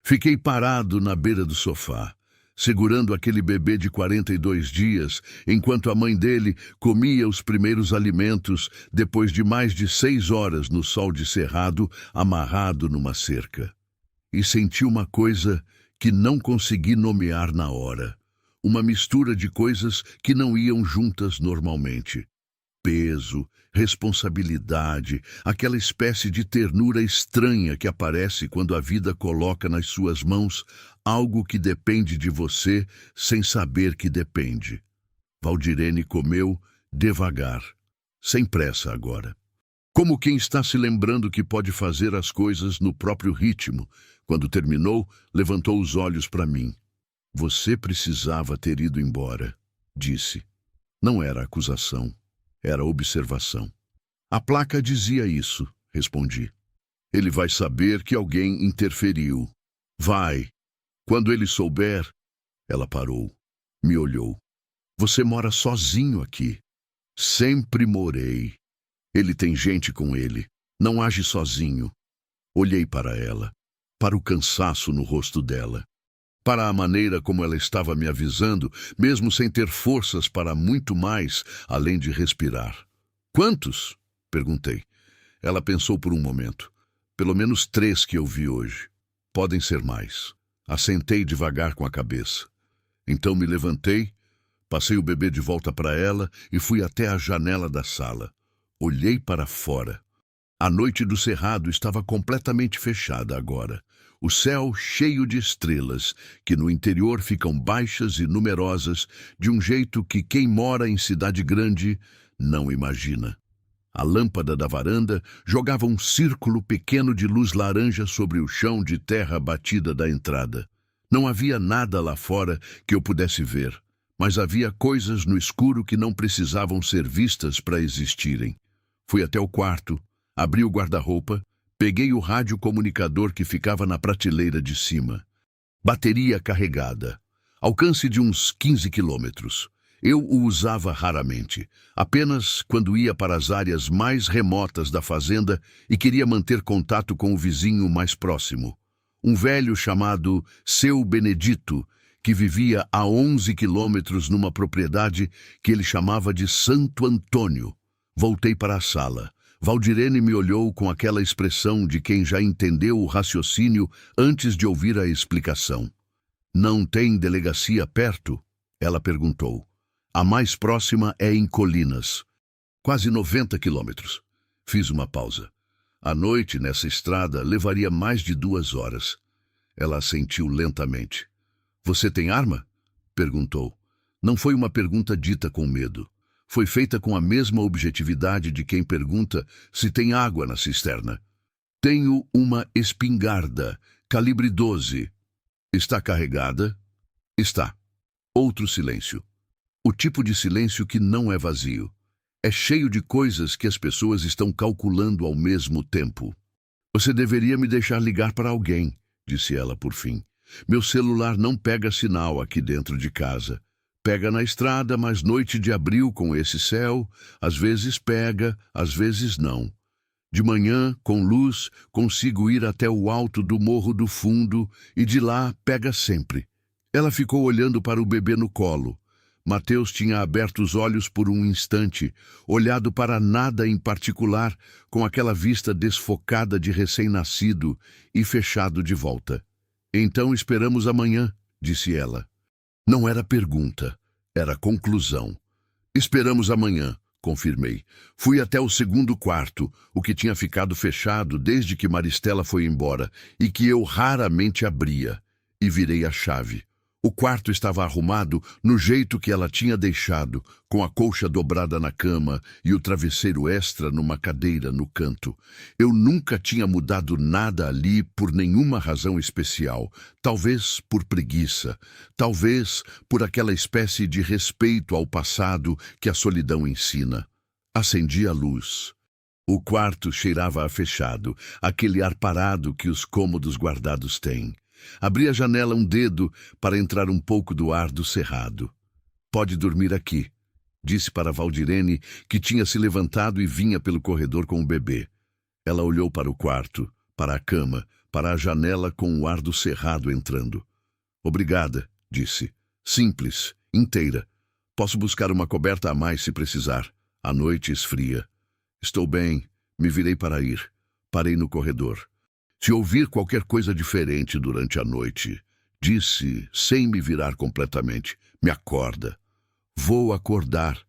Fiquei parado na beira do sofá, segurando aquele bebê de 42 dias, enquanto a mãe dele comia os primeiros alimentos depois de mais de 6 horas no sol de cerrado, amarrado numa cerca. E senti uma coisa que não consegui nomear na hora. Uma mistura de coisas que não iam juntas normalmente. Peso, responsabilidade, aquela espécie de ternura estranha que aparece quando a vida coloca nas suas mãos algo que depende de você sem saber que depende. Valdirene comeu devagar, sem pressa agora. Como quem está se lembrando que pode fazer as coisas no próprio ritmo. Quando terminou, levantou os olhos para mim. Você precisava ter ido embora, disse. Não era acusação. Era observação. A placa dizia isso, respondi. Ele vai saber que alguém interferiu. Vai. Quando ele souber... Ela parou. Me olhou. Você mora sozinho aqui. Sempre morei. Ele tem gente com ele. Não age sozinho. Olhei para ela. Para o cansaço no rosto dela. Para a maneira como ela estava me avisando, mesmo sem ter forças para muito mais, além de respirar. Quantos? Perguntei. Ela pensou por um momento. Pelo menos 3 que eu vi hoje. Podem ser mais. Assentei devagar com a cabeça. Então me levantei, passei o bebê de volta para ela e fui até a janela da sala. Olhei para fora. A noite do cerrado estava completamente fechada agora. O céu cheio de estrelas, que no interior ficam baixas e numerosas, de um jeito que quem mora em cidade grande não imagina. A lâmpada da varanda jogava um círculo pequeno de luz laranja sobre o chão de terra batida da entrada. Não havia nada lá fora que eu pudesse ver, mas havia coisas no escuro que não precisavam ser vistas para existirem. Fui até o quarto, abri o guarda-roupa, peguei o radiocomunicador que ficava na prateleira de cima. Bateria carregada. Alcance de uns 15 quilômetros. Eu o usava raramente, apenas quando ia para as áreas mais remotas da fazenda e queria manter contato com o vizinho mais próximo. Um velho chamado Seu Benedito, que vivia a 11 quilômetros numa propriedade que ele chamava de Santo Antônio. Voltei para a sala. Valdirene me olhou com aquela expressão de quem já entendeu o raciocínio antes de ouvir a explicação. Não tem delegacia perto? Ela perguntou. A mais próxima é em Colinas. Quase 90 quilômetros. Fiz uma pausa. A noite nessa estrada levaria mais de 2 horas. Ela assentiu lentamente. Você tem arma? Perguntou. Não foi uma pergunta dita com medo. Foi feita com a mesma objetividade de quem pergunta se tem água na cisterna. Tenho uma espingarda, calibre 12. Está carregada? Está. Outro silêncio. O tipo de silêncio que não é vazio. É cheio de coisas que as pessoas estão calculando ao mesmo tempo. Você deveria me deixar ligar para alguém, disse ela por fim. Meu celular não pega sinal aqui dentro de casa. Pega na estrada, mas noite de abril com esse céu, às vezes pega, às vezes não. De manhã, com luz, consigo ir até o alto do Morro do Fundo e de lá pega sempre. Ela ficou olhando para o bebê no colo. Mateus tinha aberto os olhos por um instante, olhado para nada em particular, com aquela vista desfocada de recém-nascido, e fechado de volta. Então esperamos amanhã, disse ela. Não era pergunta, era conclusão. Esperamos amanhã, confirmei. Fui até o segundo quarto, o que tinha ficado fechado desde que Maristela foi embora e que eu raramente abria, e virei a chave. O quarto estava arrumado no jeito que ela tinha deixado, com a colcha dobrada na cama e o travesseiro extra numa cadeira no canto. Eu nunca tinha mudado nada ali por nenhuma razão especial, talvez por preguiça, talvez por aquela espécie de respeito ao passado que a solidão ensina. Acendi a luz. O quarto cheirava a fechado, aquele ar parado que os cômodos guardados têm. Abri a janela um dedo para entrar um pouco do ar do cerrado. Pode dormir aqui, disse para Valdirene, que tinha se levantado e vinha pelo corredor com o bebê. Ela olhou para o quarto, para a cama, para a janela com o ar do cerrado entrando. Obrigada, disse. Simples, inteira. Posso buscar uma coberta a mais se precisar. A noite esfria. Estou bem, me virei para ir. Parei no corredor. Se ouvir qualquer coisa diferente durante a noite, disse, sem me virar completamente, me acorda. Vou acordar,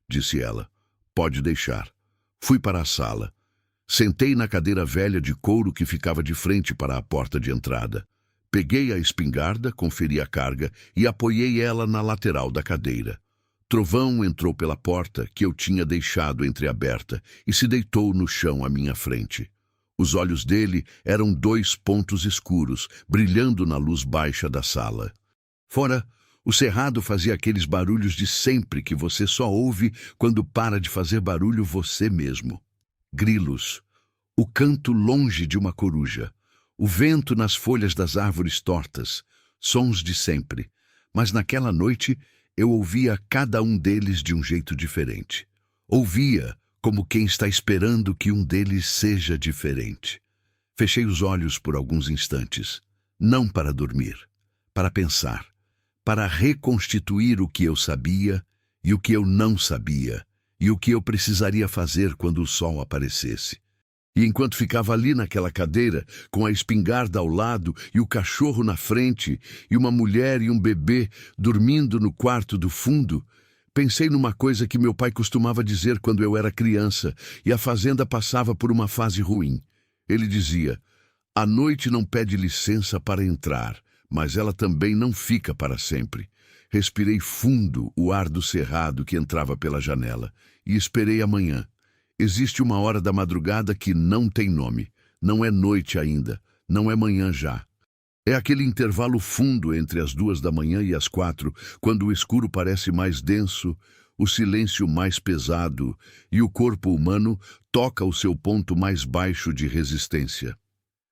disse ela. Pode deixar. Fui para a sala. Sentei na cadeira velha de couro que ficava de frente para a porta de entrada. Peguei a espingarda, conferi a carga e apoiei ela na lateral da cadeira. Trovão entrou pela porta que eu tinha deixado entreaberta e se deitou no chão à minha frente. Os olhos dele eram 2 pontos escuros, brilhando na luz baixa da sala. Fora, o cerrado fazia aqueles barulhos de sempre que você só ouve quando para de fazer barulho você mesmo. Grilos, o canto longe de uma coruja, o vento nas folhas das árvores tortas, sons de sempre. Mas naquela noite eu ouvia cada um deles de um jeito diferente. Ouvia como quem está esperando que um deles seja diferente. Fechei os olhos por alguns instantes, não para dormir, para pensar, para reconstituir o que eu sabia e o que eu não sabia, e o que eu precisaria fazer quando o sol aparecesse. E enquanto ficava ali naquela cadeira, com a espingarda ao lado e o cachorro na frente, e uma mulher e um bebê dormindo no quarto do fundo, pensei numa coisa que meu pai costumava dizer quando eu era criança e a fazenda passava por uma fase ruim. Ele dizia, a noite não pede licença para entrar, mas ela também não fica para sempre. Respirei fundo o ar do cerrado que entrava pela janela e esperei amanhã. Existe uma hora da madrugada que não tem nome. Não é noite ainda, não é manhã já. É aquele intervalo fundo entre as 2 da manhã e as 4, quando o escuro parece mais denso, o silêncio mais pesado e o corpo humano toca o seu ponto mais baixo de resistência.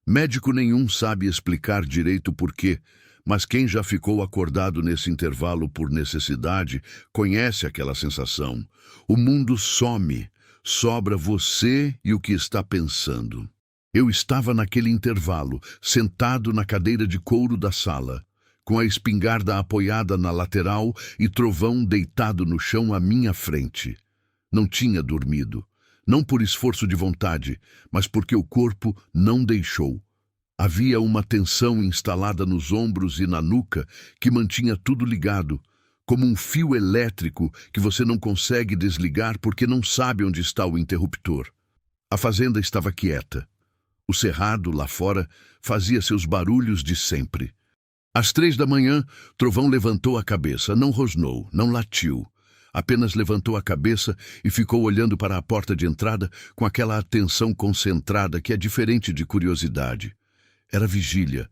Médico nenhum sabe explicar direito por quê, mas quem já ficou acordado nesse intervalo por necessidade conhece aquela sensação. O mundo some, sobra você e o que está pensando. Eu estava naquele intervalo, sentado na cadeira de couro da sala, com a espingarda apoiada na lateral e Trovão deitado no chão à minha frente. Não tinha dormido, não por esforço de vontade, mas porque o corpo não deixou. Havia uma tensão instalada nos ombros e na nuca que mantinha tudo ligado, como um fio elétrico que você não consegue desligar porque não sabe onde está o interruptor. A fazenda estava quieta. O cerrado, lá fora, fazia seus barulhos de sempre. Às 3 da manhã, Trovão levantou a cabeça, não rosnou, não latiu. Apenas levantou a cabeça e ficou olhando para a porta de entrada com aquela atenção concentrada que é diferente de curiosidade. Era vigília.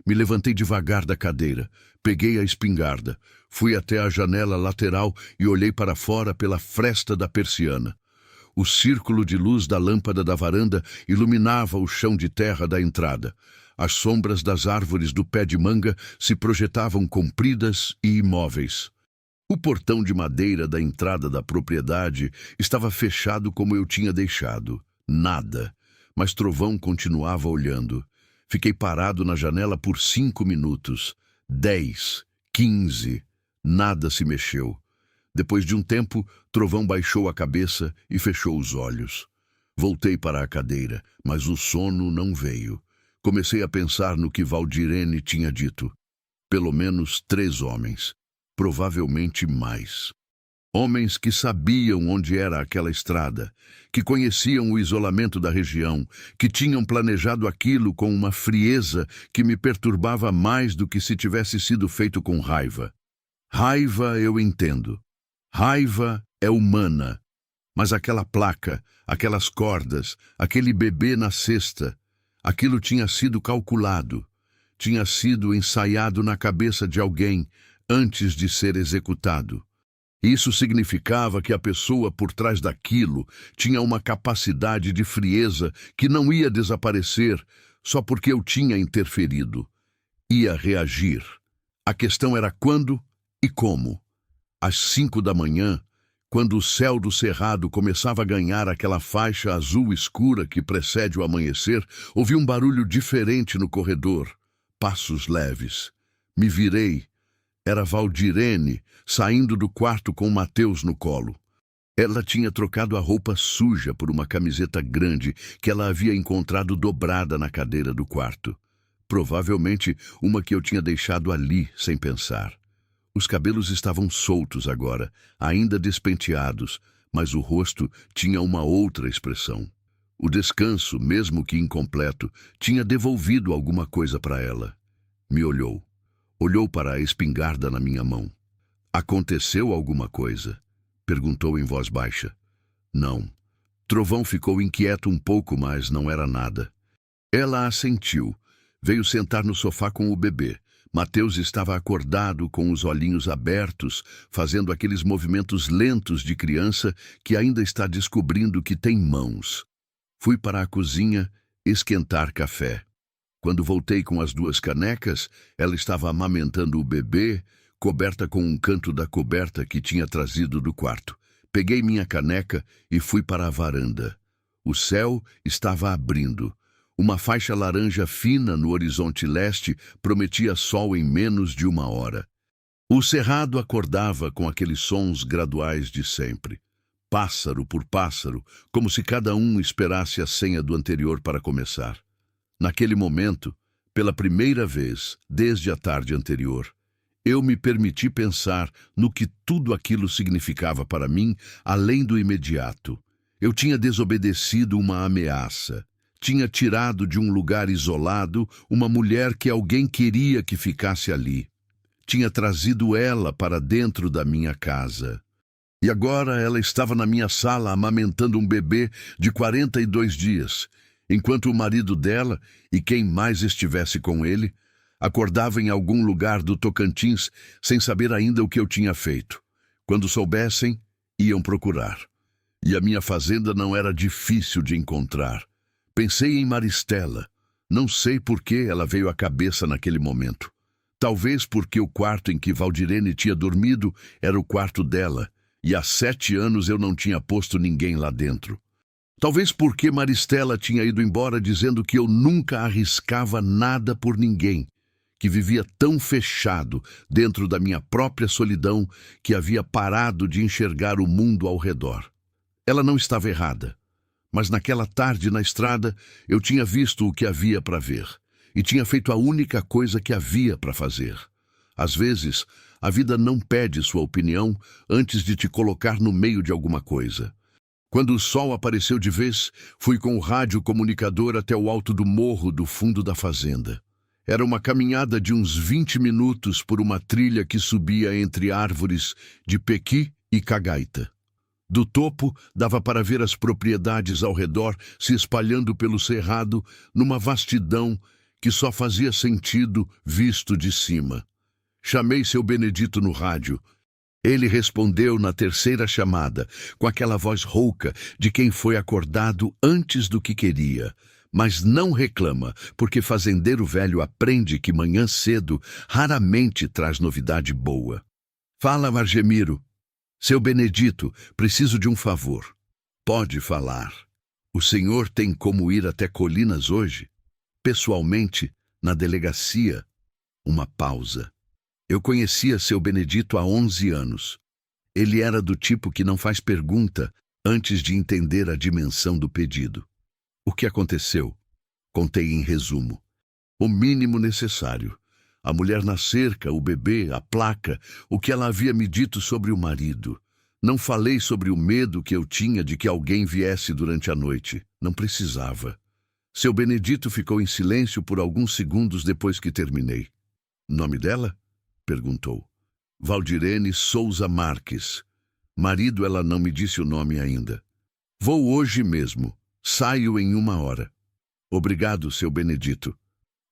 Me levantei devagar da cadeira, peguei a espingarda, fui até a janela lateral e olhei para fora pela fresta da persiana. O círculo de luz da lâmpada da varanda iluminava o chão de terra da entrada. As sombras das árvores do pé de manga se projetavam compridas e imóveis. O portão de madeira da entrada da propriedade estava fechado como eu tinha deixado. Nada. Mas Trovão continuava olhando. Fiquei parado na janela por 5 minutos. 10, 15. Nada se mexeu. Depois de um tempo, Trovão baixou a cabeça e fechou os olhos. Voltei para a cadeira, mas o sono não veio. Comecei a pensar no que Valdirene tinha dito. Pelo menos 3 homens. provavelmente mais. Homens que sabiam onde era aquela estrada, que conheciam o isolamento da região, que tinham planejado aquilo com uma frieza que me perturbava mais do que se tivesse sido feito com raiva. Raiva eu entendo. Raiva é humana. Mas aquela placa, aquelas cordas, aquele bebê na cesta, aquilo tinha sido calculado, tinha sido ensaiado na cabeça de alguém antes de ser executado. Isso significava que a pessoa por trás daquilo tinha uma capacidade de frieza que não ia desaparecer só porque eu tinha interferido. Ia reagir. A questão era quando e como. Às 5 da manhã, quando o céu do cerrado começava a ganhar aquela faixa azul escura que precede o amanhecer, ouvi um barulho diferente no corredor. Passos leves. Me virei. Era Valdirene, saindo do quarto com Mateus no colo. Ela tinha trocado a roupa suja por uma camiseta grande que ela havia encontrado dobrada na cadeira do quarto. Provavelmente uma que eu tinha deixado ali, sem pensar. Os cabelos estavam soltos agora, ainda despenteados, mas o rosto tinha uma outra expressão. O descanso, mesmo que incompleto, tinha devolvido alguma coisa para ela. Me olhou. Olhou para a espingarda na minha mão. Aconteceu alguma coisa? Perguntou em voz baixa. Não. Trovão ficou inquieto um pouco, mas não era nada. Ela assentiu. Veio sentar no sofá com o bebê. Mateus estava acordado, com os olhinhos abertos, fazendo aqueles movimentos lentos de criança que ainda está descobrindo que tem mãos. Fui para a cozinha esquentar café. Quando voltei com as 2 canecas, ela estava amamentando o bebê, coberta com um canto da coberta que tinha trazido do quarto. Peguei minha caneca e fui para a varanda. O céu estava abrindo. Uma faixa laranja fina no horizonte leste prometia sol em menos de 1 hora. O cerrado acordava com aqueles sons graduais de sempre. Pássaro por pássaro, como se cada um esperasse a senha do anterior para começar. Naquele momento, pela primeira vez, desde a tarde anterior, eu me permiti pensar no que tudo aquilo significava para mim, além do imediato. Eu tinha desobedecido uma ameaça. Tinha tirado de um lugar isolado uma mulher que alguém queria que ficasse ali. Tinha trazido ela para dentro da minha casa. E agora ela estava na minha sala amamentando um bebê de 42 dias, enquanto o marido dela, e quem mais estivesse com ele, acordava em algum lugar do Tocantins sem saber ainda o que eu tinha feito. Quando soubessem, iam procurar. E a minha fazenda não era difícil de encontrar. Pensei em Maristela. Não sei por que ela veio à cabeça naquele momento. Talvez porque o quarto em que Valdirene tinha dormido era o quarto dela, e há 7 anos eu não tinha posto ninguém lá dentro. Talvez porque Maristela tinha ido embora dizendo que eu nunca arriscava nada por ninguém, que vivia tão fechado dentro da minha própria solidão que havia parado de enxergar o mundo ao redor. Ela não estava errada. Mas naquela tarde na estrada eu tinha visto o que havia para ver e tinha feito a única coisa que havia para fazer. Às vezes, a vida não pede sua opinião antes de te colocar no meio de alguma coisa. Quando o sol apareceu de vez, fui com o rádio comunicador até o alto do morro do fundo da fazenda. Era uma caminhada de uns 20 minutos por uma trilha que subia entre árvores de pequi e cagaita. Do topo, dava para ver as propriedades ao redor se espalhando pelo cerrado numa vastidão que só fazia sentido visto de cima. Chamei seu Benedito no rádio. Ele respondeu na terceira chamada, com aquela voz rouca de quem foi acordado antes do que queria. Mas não reclama, porque fazendeiro velho aprende que manhã cedo raramente traz novidade boa. Fala, Margemiro. Seu Benedito, preciso de um favor. Pode falar. O senhor tem como ir até Colinas hoje? Pessoalmente, na delegacia. Uma pausa. Eu conhecia seu Benedito há 11 anos. Ele era do tipo que não faz pergunta antes de entender a dimensão do pedido. O que aconteceu? Contei em resumo. O mínimo necessário. A mulher na cerca, o bebê, a placa, o que ela havia me dito sobre o marido. Não falei sobre o medo que eu tinha de que alguém viesse durante a noite. Não precisava. Seu Benedito ficou em silêncio por alguns segundos depois que terminei. Nome dela? Perguntou. Valdirene Souza Marques. Marido, ela não me disse o nome ainda. Vou hoje mesmo. Saio em 1 hora. Obrigado, seu Benedito.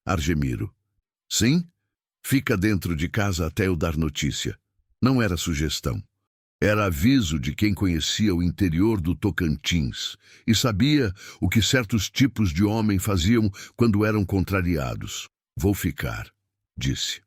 Argemiro. Sim? Fica dentro de casa até eu dar notícia. Não era sugestão. Era aviso de quem conhecia o interior do Tocantins e sabia o que certos tipos de homem faziam quando eram contrariados. Vou ficar, disse.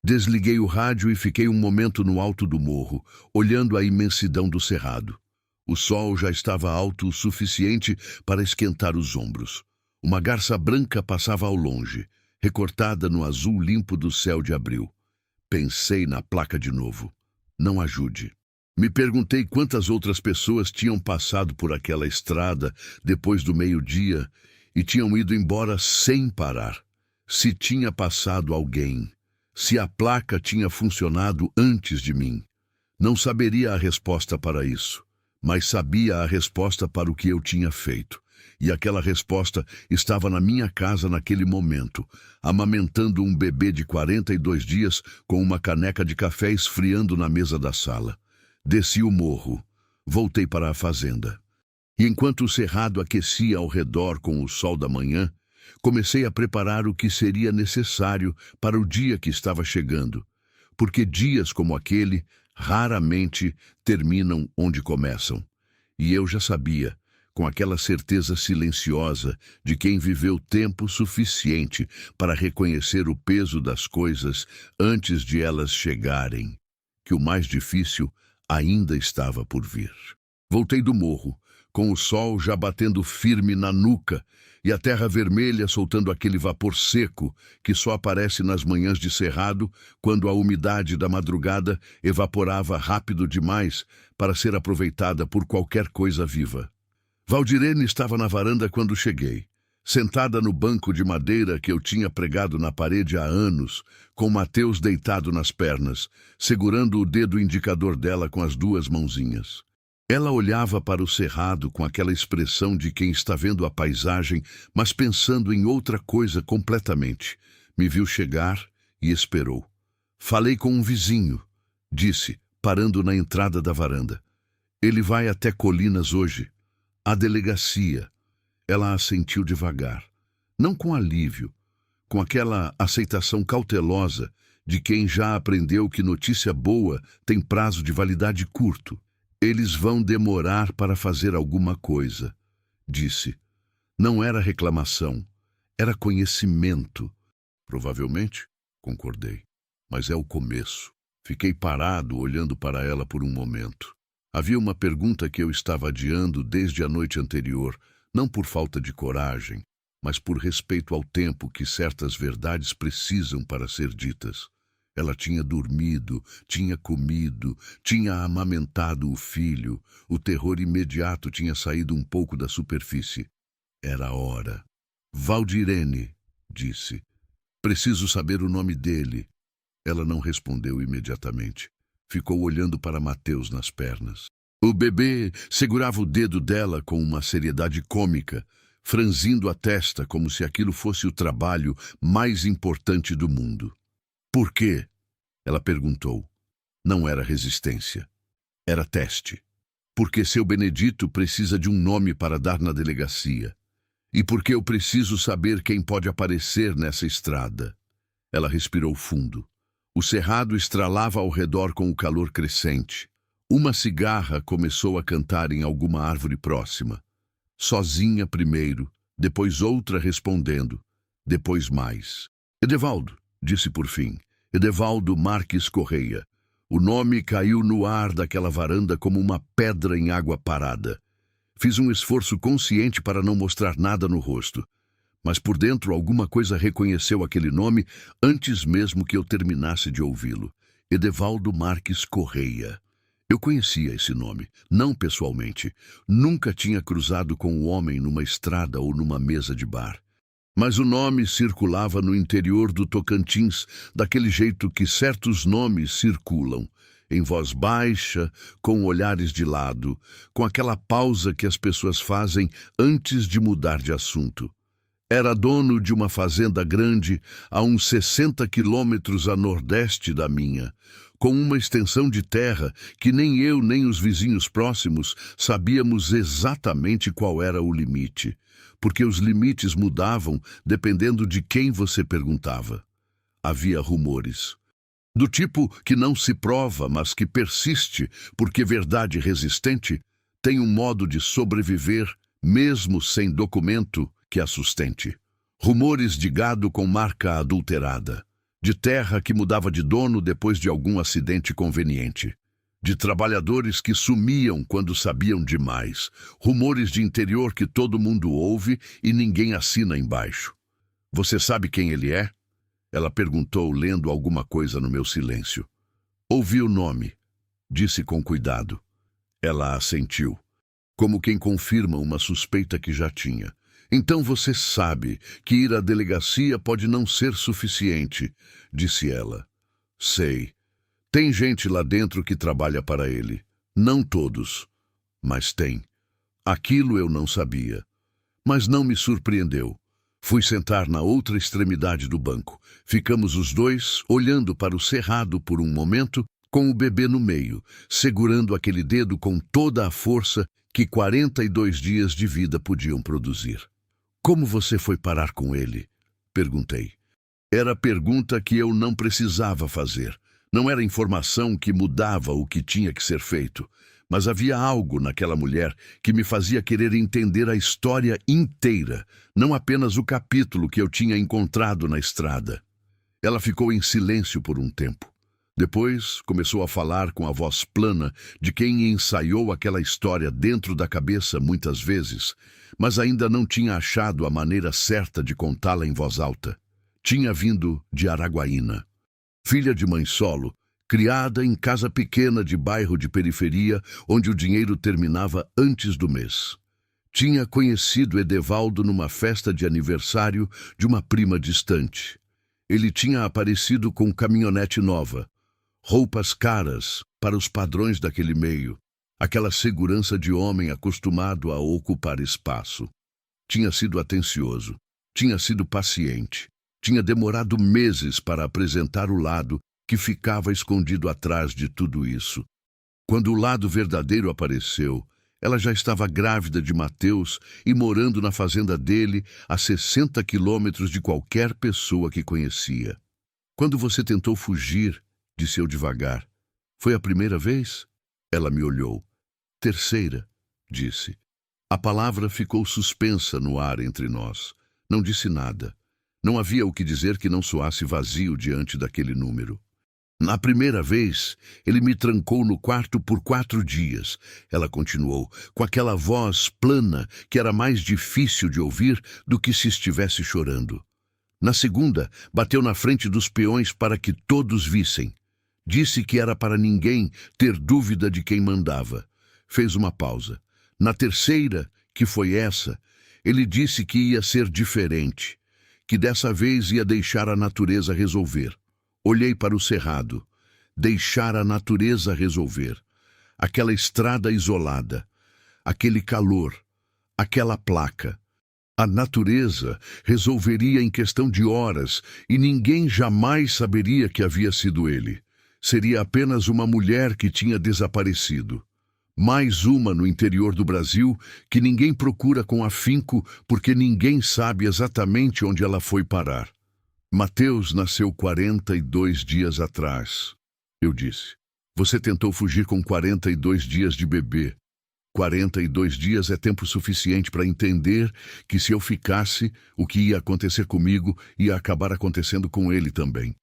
Desliguei o rádio e fiquei um momento no alto do morro, olhando a imensidão do cerrado. O sol já estava alto o suficiente para esquentar os ombros. Uma garça branca passava ao longe, recortada no azul limpo do céu de abril. Pensei na placa de novo. Não ajude. Me perguntei quantas outras pessoas tinham passado por aquela estrada depois do meio-dia e tinham ido embora sem parar. Se tinha passado alguém, se a placa tinha funcionado antes de mim. Não saberia a resposta para isso, mas sabia a resposta para o que eu tinha feito. E aquela resposta estava na minha casa naquele momento, amamentando um bebê de 42 dias com uma caneca de café esfriando na mesa da sala. Desci o morro. Voltei para a fazenda. E enquanto o cerrado aquecia ao redor com o sol da manhã, comecei a preparar o que seria necessário para o dia que estava chegando, porque dias como aquele raramente terminam onde começam. E eu já sabia, com aquela certeza silenciosa de quem viveu tempo suficiente para reconhecer o peso das coisas antes de elas chegarem, que o mais difícil ainda estava por vir. Voltei do morro, com o sol já batendo firme na nuca e a terra vermelha soltando aquele vapor seco que só aparece nas manhãs de cerrado quando a umidade da madrugada evaporava rápido demais para ser aproveitada por qualquer coisa viva. Valdirene estava na varanda quando cheguei, sentada no banco de madeira que eu tinha pregado na parede há anos, com Mateus deitado nas pernas, segurando o dedo indicador dela com as 2 mãozinhas. Ela olhava para o cerrado com aquela expressão de quem está vendo a paisagem, mas pensando em outra coisa completamente. Me viu chegar e esperou. Falei com um vizinho, disse, parando na entrada da varanda. Ele vai até Colinas hoje. A delegacia. Ela assentiu devagar, não com alívio, com aquela aceitação cautelosa de quem já aprendeu que notícia boa tem prazo de validade curto. Eles vão demorar para fazer alguma coisa, disse. Não era reclamação, era conhecimento. Provavelmente, concordei, mas é o começo. Fiquei parado olhando para ela por um momento. Havia uma pergunta que eu estava adiando desde a noite anterior, não por falta de coragem, mas por respeito ao tempo que certas verdades precisam para ser ditas. Ela tinha dormido, tinha comido, tinha amamentado o filho, o terror imediato tinha saído um pouco da superfície. Era a hora. Valdirene, disse. Preciso saber o nome dele. Ela não respondeu imediatamente. Ficou olhando para Mateus nas pernas. O bebê segurava o dedo dela com uma seriedade cômica, franzindo a testa como se aquilo fosse o trabalho mais importante do mundo. Por quê? Ela perguntou. Não era resistência. Era teste. Porque seu Benedito precisa de um nome para dar na delegacia. E porque eu preciso saber quem pode aparecer nessa estrada. Ela respirou fundo. O cerrado estralava ao redor com o calor crescente. Uma cigarra começou a cantar em alguma árvore próxima. Sozinha primeiro, depois outra respondendo, depois mais. Edevaldo, disse por fim. Edevaldo Marques Correia. O nome caiu no ar daquela varanda como uma pedra em água parada. Fiz um esforço consciente para não mostrar nada no rosto. Mas por dentro alguma coisa reconheceu aquele nome antes mesmo que eu terminasse de ouvi-lo. Edevaldo Marques Correia. Eu conhecia esse nome, não pessoalmente. Nunca tinha cruzado com o homem numa estrada ou numa mesa de bar. Mas o nome circulava no interior do Tocantins, daquele jeito que certos nomes circulam, em voz baixa, com olhares de lado, com aquela pausa que as pessoas fazem antes de mudar de assunto. Era dono de uma fazenda grande a uns 60 quilômetros a nordeste da minha, com uma extensão de terra que nem eu nem os vizinhos próximos sabíamos exatamente qual era o limite, porque os limites mudavam dependendo de quem você perguntava. Havia rumores. Do tipo que não se prova, mas que persiste, porque verdade resistente tem um modo de sobreviver, mesmo sem documento que a sustente. Rumores de gado com marca adulterada, de terra que mudava de dono depois de algum acidente conveniente, de trabalhadores que sumiam quando sabiam demais, rumores de interior que todo mundo ouve e ninguém assina embaixo. Você sabe quem ele é? Ela perguntou, lendo alguma coisa no meu silêncio. Ouvi o nome, disse com cuidado. Ela assentiu, como quem confirma uma suspeita que já tinha. Então você sabe que ir à delegacia pode não ser suficiente, disse ela. Sei. Tem gente lá dentro que trabalha para ele. Não todos, mas tem. Aquilo eu não sabia. Mas não me surpreendeu. Fui sentar na outra extremidade do banco. Ficamos os dois olhando para o cerrado por um momento, com o bebê no meio, segurando aquele dedo com toda a força que 42 dias de vida podiam produzir. Como você foi parar com ele? Perguntei. Era a pergunta que eu não precisava fazer. Não era informação que mudava o que tinha que ser feito, mas havia algo naquela mulher que me fazia querer entender a história inteira, não apenas o capítulo que eu tinha encontrado na estrada. Ela ficou em silêncio por um tempo. Depois começou a falar com a voz plana de quem ensaiou aquela história dentro da cabeça muitas vezes, mas ainda não tinha achado a maneira certa de contá-la em voz alta. Tinha vindo de Araguaína. Filha de mãe solo, criada em casa pequena de bairro de periferia, onde o dinheiro terminava antes do mês. Tinha conhecido Edevaldo numa festa de aniversário de uma prima distante. Ele tinha aparecido com caminhonete nova, roupas caras para os padrões daquele meio, aquela segurança de homem acostumado a ocupar espaço. Tinha sido atencioso, tinha sido paciente, tinha demorado meses para apresentar o lado que ficava escondido atrás de tudo isso. Quando o lado verdadeiro apareceu, ela já estava grávida de Mateus e morando na fazenda dele a 60 quilômetros de qualquer pessoa que conhecia. Quando você tentou fugir, disse eu devagar. Foi a primeira vez? Ela me olhou. Terceira, disse. A palavra ficou suspensa no ar entre nós. Não disse nada. Não havia o que dizer que não soasse vazio diante daquele número. Na primeira vez, ele me trancou no quarto por 4 dias. Ela continuou, com aquela voz plana que era mais difícil de ouvir do que se estivesse chorando. Na segunda, bateu na frente dos peões para que todos vissem. Disse que era para ninguém ter dúvida de quem mandava. Fez uma pausa. Na terceira, que foi essa, ele disse que ia ser diferente, que dessa vez ia deixar a natureza resolver. Olhei para o cerrado. Deixar a natureza resolver. Aquela estrada isolada. Aquele calor. Aquela placa. A natureza resolveria em questão de horas e ninguém jamais saberia que havia sido ele. Seria apenas uma mulher que tinha desaparecido. Mais uma no interior do Brasil que ninguém procura com afinco porque ninguém sabe exatamente onde ela foi parar. Mateus nasceu 42 dias atrás, eu disse. Você tentou fugir com 42 dias de bebê. 42 dias é tempo suficiente para entender que se eu ficasse, o que ia acontecer comigo ia acabar acontecendo com ele também.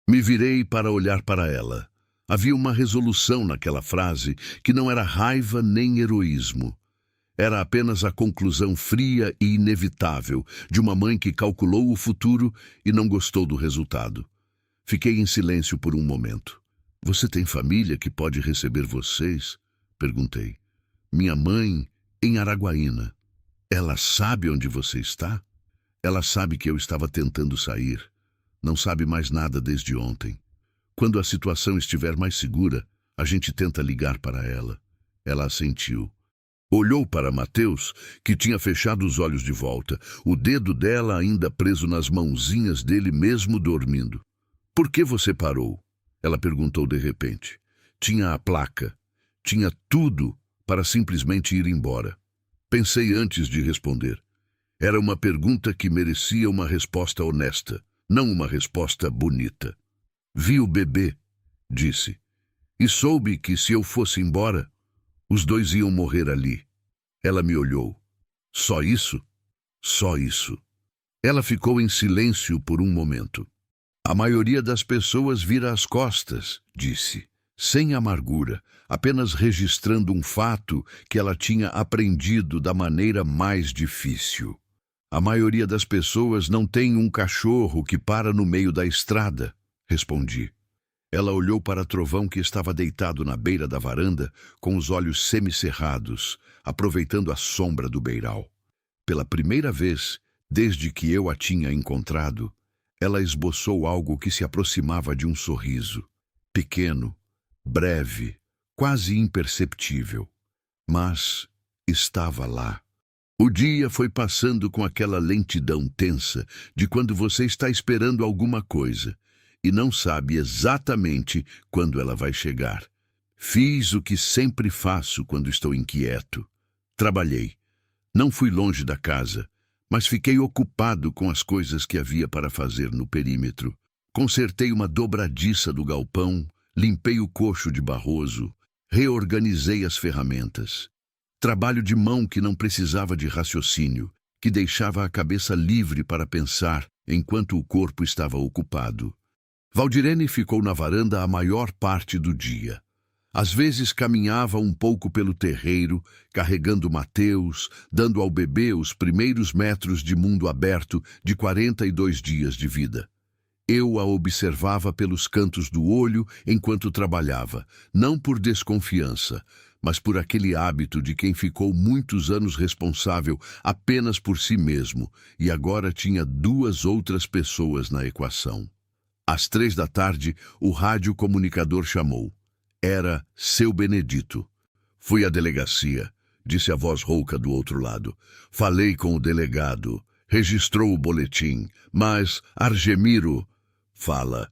Me virei para olhar para ela. Havia uma resolução naquela frase que não era raiva nem heroísmo. Era apenas a conclusão fria e inevitável de uma mãe que calculou o futuro e não gostou do resultado. Fiquei em silêncio por um momento. Você tem família que pode receber vocês? Perguntei. Minha mãe, em Araguaína. Ela sabe onde você está? Ela sabe que eu estava tentando sair. Não sabe mais nada desde ontem. Quando a situação estiver mais segura, a gente tenta ligar para ela. Ela assentiu. Olhou para Mateus, que tinha fechado os olhos de volta, o dedo dela ainda preso nas mãozinhas dele mesmo dormindo. Por que você parou? Ela perguntou de repente. Tinha a placa. Tinha tudo para simplesmente ir embora. Pensei antes de responder. Era uma pergunta que merecia uma resposta honesta, não uma resposta bonita. Vi o bebê, disse, e soube que se eu fosse embora, os dois iam morrer ali. Ela me olhou. Só isso? Só isso. Ela ficou em silêncio por um momento. A maioria das pessoas vira as costas, disse, sem amargura, apenas registrando um fato que ela tinha aprendido da maneira mais difícil. A maioria das pessoas não tem um cachorro que para no meio da estrada, respondi. Ela olhou para Trovão, que estava deitado na beira da varanda, com os olhos semicerrados, aproveitando a sombra do beiral. Pela primeira vez, desde que eu a tinha encontrado, ela esboçou algo que se aproximava de um sorriso. Pequeno, breve, quase imperceptível. Mas estava lá. O dia foi passando com aquela lentidão tensa de quando você está esperando alguma coisa e não sabe exatamente quando ela vai chegar. Fiz o que sempre faço quando estou inquieto. Trabalhei. Não fui longe da casa, mas fiquei ocupado com as coisas que havia para fazer no perímetro. Consertei uma dobradiça do galpão, limpei o coxo de Barroso, reorganizei as ferramentas. Trabalho de mão que não precisava de raciocínio, que deixava a cabeça livre para pensar enquanto o corpo estava ocupado. Valdirene ficou na varanda a maior parte do dia. Às vezes caminhava um pouco pelo terreiro, carregando Mateus, dando ao bebê os primeiros metros de mundo aberto de 42 dias de vida. Eu a observava pelos cantos do olho enquanto trabalhava, não por desconfiança, mas por aquele hábito de quem ficou muitos anos responsável apenas por si mesmo e agora tinha duas outras pessoas na equação. Às 3 da tarde, o rádio-comunicador chamou. Era Seu Benedito. Fui à delegacia, disse a voz rouca do outro lado. Falei com o delegado. Registrou o boletim. Mas Argemiro... Fala.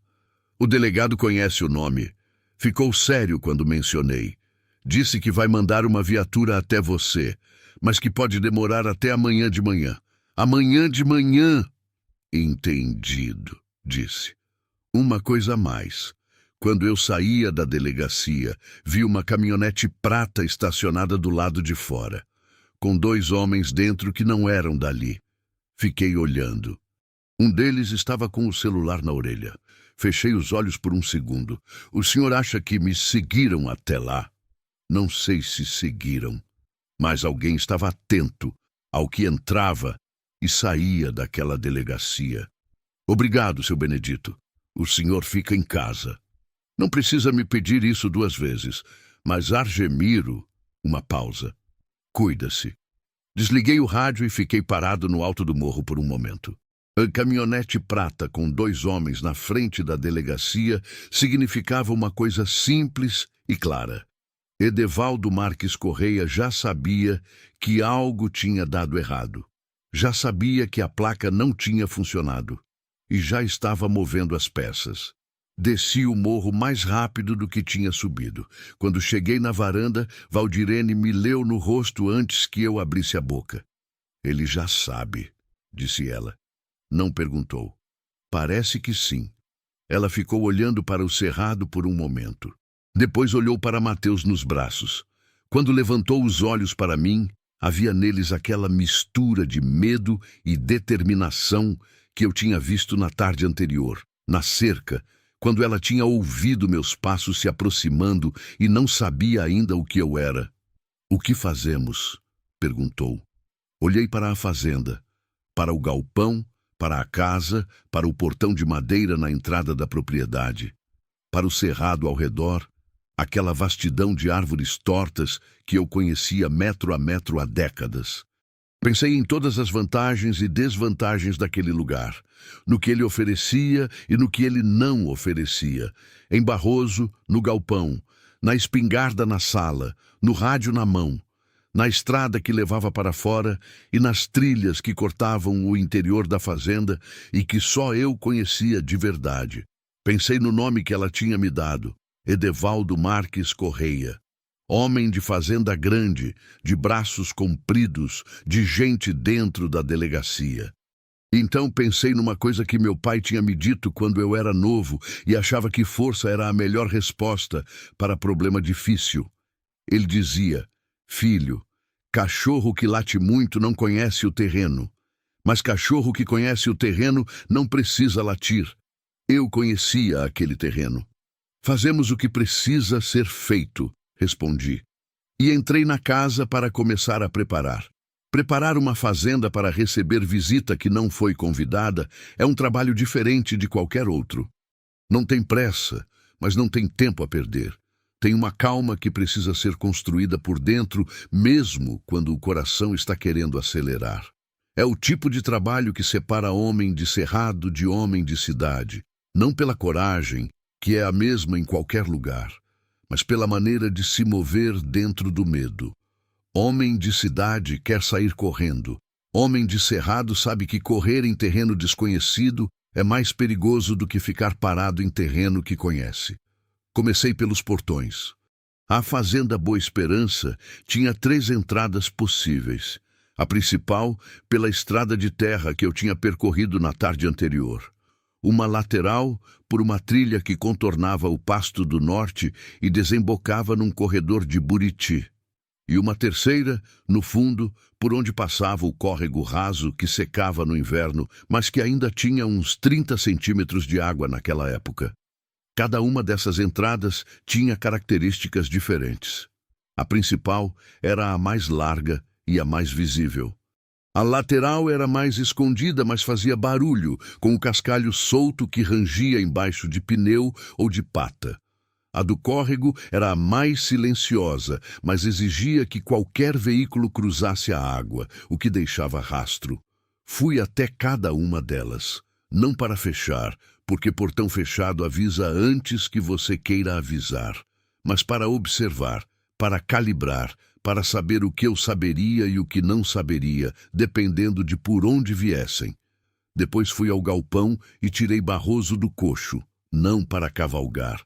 O delegado conhece o nome. Ficou sério quando mencionei. Disse que vai mandar uma viatura até você, mas que pode demorar até amanhã de manhã. Amanhã de manhã! Entendido, disse. Uma coisa a mais. Quando eu saía da delegacia, vi uma caminhonete prata estacionada do lado de fora, com 2 homens dentro que não eram dali. Fiquei olhando. Um deles estava com o celular na orelha. Fechei os olhos por um segundo. O senhor acha que me seguiram até lá? Não sei se seguiram, mas alguém estava atento ao que entrava e saía daquela delegacia. Obrigado, seu Benedito. O senhor fica em casa. Não precisa me pedir isso 2 vezes, mas Argemiro... Uma pausa. Cuida-se. Desliguei o rádio e fiquei parado no alto do morro por um momento. A caminhonete prata com 2 homens na frente da delegacia significava uma coisa simples e clara. Edevaldo Marques Correia já sabia que algo tinha dado errado. Já sabia que a placa não tinha funcionado. E já estava movendo as peças. Desci o morro mais rápido do que tinha subido. Quando cheguei na varanda, Valdirene me leu no rosto antes que eu abrisse a boca. Ele já sabe, disse ela. Não perguntou. Parece que sim. Ela ficou olhando para o cerrado por um momento. Depois olhou para Mateus nos braços. Quando levantou os olhos para mim, havia neles aquela mistura de medo e determinação que eu tinha visto na tarde anterior, na cerca, quando ela tinha ouvido meus passos se aproximando e não sabia ainda o que eu era. O que fazemos? Perguntou. Olhei para a fazenda, para o galpão, para a casa, para o portão de madeira na entrada da propriedade, para o cerrado ao redor, aquela vastidão de árvores tortas que eu conhecia metro a metro há décadas. Pensei em todas as vantagens e desvantagens daquele lugar, no que ele oferecia e no que ele não oferecia, em Barroso, no galpão, na espingarda na sala, no rádio na mão, na estrada que levava para fora e nas trilhas que cortavam o interior da fazenda e que só eu conhecia de verdade. Pensei no nome que ela tinha me dado, Edevaldo Marques Correia. Homem de fazenda grande, de braços compridos, de gente dentro da delegacia. Então pensei numa coisa que meu pai tinha me dito quando eu era novo e achava que força era a melhor resposta para problema difícil. Ele dizia: filho, cachorro que late muito não conhece o terreno, mas cachorro que conhece o terreno não precisa latir. Eu conhecia aquele terreno. Fazemos o que precisa ser feito, respondi. E entrei na casa para começar a preparar. Preparar uma fazenda para receber visita que não foi convidada é um trabalho diferente de qualquer outro. Não tem pressa, mas não tem tempo a perder. Tem uma calma que precisa ser construída por dentro, mesmo quando o coração está querendo acelerar. É o tipo de trabalho que separa homem de cerrado de homem de cidade, não pela coragem, que é a mesma em qualquer lugar, mas pela maneira de se mover dentro do medo. Homem de cidade quer sair correndo. Homem de cerrado sabe que correr em terreno desconhecido é mais perigoso do que ficar parado em terreno que conhece. Comecei pelos portões. A fazenda Boa Esperança tinha 3 entradas possíveis. A principal, pela estrada de terra que eu tinha percorrido na tarde anterior. Uma lateral, por uma trilha que contornava o pasto do norte e desembocava num corredor de buriti. E uma terceira, no fundo, por onde passava o córrego raso que secava no inverno, mas que ainda tinha uns 30 centímetros de água naquela época. Cada uma dessas entradas tinha características diferentes. A principal era a mais larga e a mais visível. A lateral era mais escondida, mas fazia barulho, com o cascalho solto que rangia embaixo de pneu ou de pata. A do córrego era a mais silenciosa, mas exigia que qualquer veículo cruzasse a água, o que deixava rastro. Fui até cada uma delas, não para fechar, porque portão fechado avisa antes que você queira avisar, mas para observar, para calibrar, para saber o que eu saberia e o que não saberia, dependendo de por onde viessem. Depois fui ao galpão e tirei Barroso do coxo, não para cavalgar,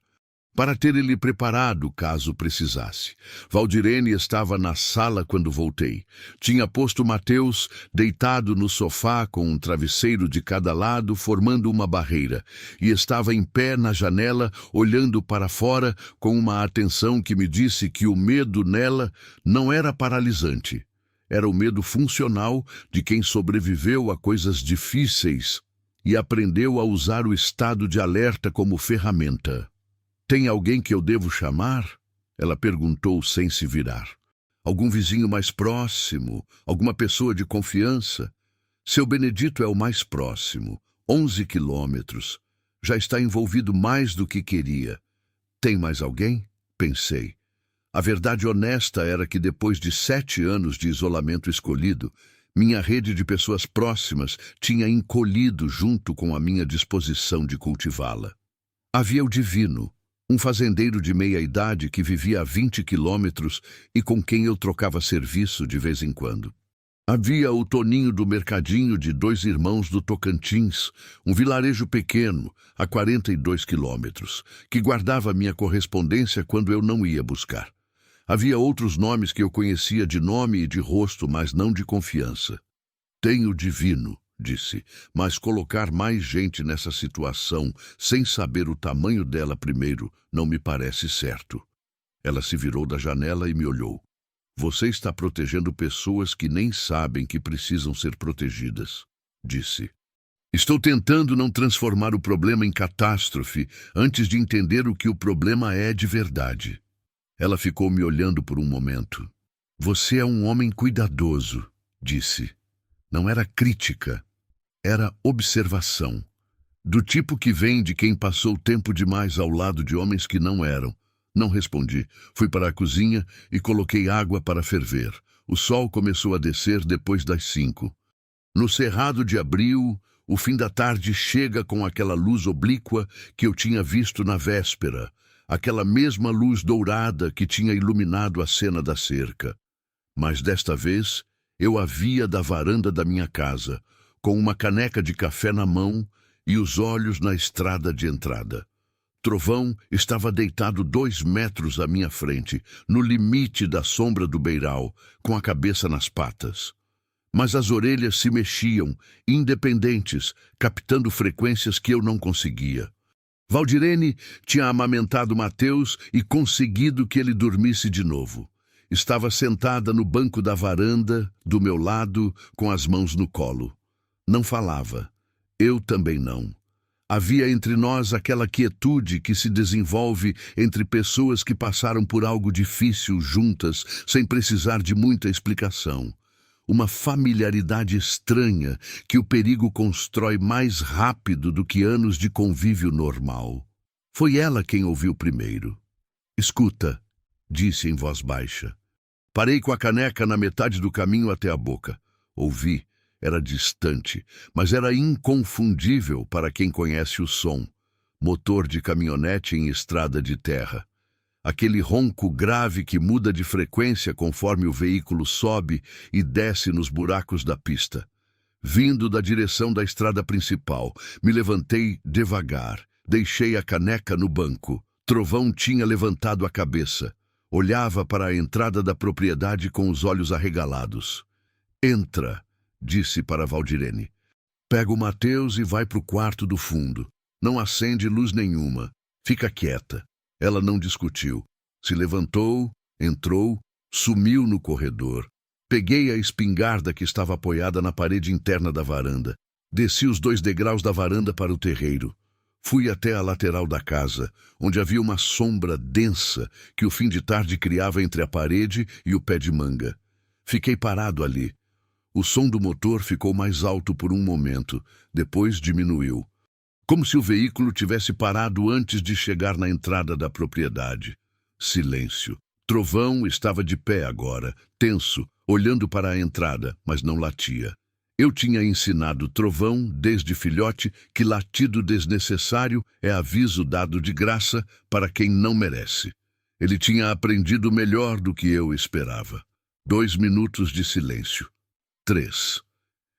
para ter ele preparado caso precisasse. Valdirene estava na sala quando voltei. Tinha posto Mateus deitado no sofá com um travesseiro de cada lado, formando uma barreira, e estava em pé na janela, olhando para fora com uma atenção que me disse que o medo nela não era paralisante. Era o medo funcional de quem sobreviveu a coisas difíceis e aprendeu a usar o estado de alerta como ferramenta. Tem alguém que eu devo chamar? Ela perguntou sem se virar. Algum vizinho mais próximo? Alguma pessoa de confiança? Seu Benedito é o mais próximo, 11 quilômetros. Já está envolvido mais do que queria. Tem mais alguém? Pensei. A verdade honesta era que depois de 7 anos de isolamento escolhido, minha rede de pessoas próximas tinha encolhido junto com a minha disposição de cultivá-la. Havia o Divino, um fazendeiro de meia-idade que vivia a 20 quilômetros e com quem eu trocava serviço de vez em quando. Havia o Toninho do Mercadinho de 2 Irmãos do Tocantins, um vilarejo pequeno, a 42 quilômetros, que guardava minha correspondência quando eu não ia buscar. Havia outros nomes que eu conhecia de nome e de rosto, mas não de confiança. Tem o Divino, disse, mas colocar mais gente nessa situação, sem saber o tamanho dela primeiro, não me parece certo. Ela se virou da janela e me olhou. Você está protegendo pessoas que nem sabem que precisam ser protegidas, disse. Estou tentando não transformar o problema em catástrofe antes de entender o que o problema é de verdade. Ela ficou me olhando por um momento. Você é um homem cuidadoso, disse. Não era crítica. Era observação, do tipo que vem de quem passou tempo demais ao lado de homens que não eram. Não respondi. Fui para a cozinha e coloquei água para ferver. O sol começou a descer depois das 5. No cerrado de abril, o fim da tarde chega com aquela luz oblíqua que eu tinha visto na véspera, aquela mesma luz dourada que tinha iluminado a cena da cerca. Mas desta vez, eu a via da varanda da minha casa, com uma caneca de café na mão e os olhos na estrada de entrada. Trovão estava deitado 2 metros à minha frente, no limite da sombra do beiral, com a cabeça nas patas. Mas as orelhas se mexiam, independentes, captando frequências que eu não conseguia. Valdirene tinha amamentado Mateus e conseguido que ele dormisse de novo. Estava sentada no banco da varanda, do meu lado, com as mãos no colo. Não falava. Eu também não. Havia entre nós aquela quietude que se desenvolve entre pessoas que passaram por algo difícil juntas, sem precisar de muita explicação. Uma familiaridade estranha que o perigo constrói mais rápido do que anos de convívio normal. Foi ela quem ouviu primeiro. "Escuta", disse em voz baixa. Parei com a caneca na metade do caminho até a boca. Ouvi. Era distante, mas era inconfundível para quem conhece o som. Motor de caminhonete em estrada de terra. Aquele ronco grave que muda de frequência conforme o veículo sobe e desce nos buracos da pista. Vindo da direção da estrada principal, me levantei devagar. Deixei a caneca no banco. Trovão tinha levantado a cabeça. Olhava para a entrada da propriedade com os olhos arregalados. "Entra", disse para Valdirene. "Pega o Mateus e vai para o quarto do fundo. Não acende luz nenhuma. Fica quieta." Ela não discutiu. Se levantou, entrou, sumiu no corredor. Peguei a espingarda que estava apoiada na parede interna da varanda. Desci os 2 degraus da varanda para o terreiro. Fui até a lateral da casa, onde havia uma sombra densa que o fim de tarde criava entre a parede e o pé de manga. Fiquei parado ali. O som do motor ficou mais alto por um momento, depois diminuiu. Como se o veículo tivesse parado antes de chegar na entrada da propriedade. Silêncio. Trovão estava de pé agora, tenso, olhando para a entrada, mas não latia. Eu tinha ensinado Trovão, desde filhote, que latido desnecessário é aviso dado de graça para quem não merece. Ele tinha aprendido melhor do que eu esperava. 2 minutos de silêncio. 3.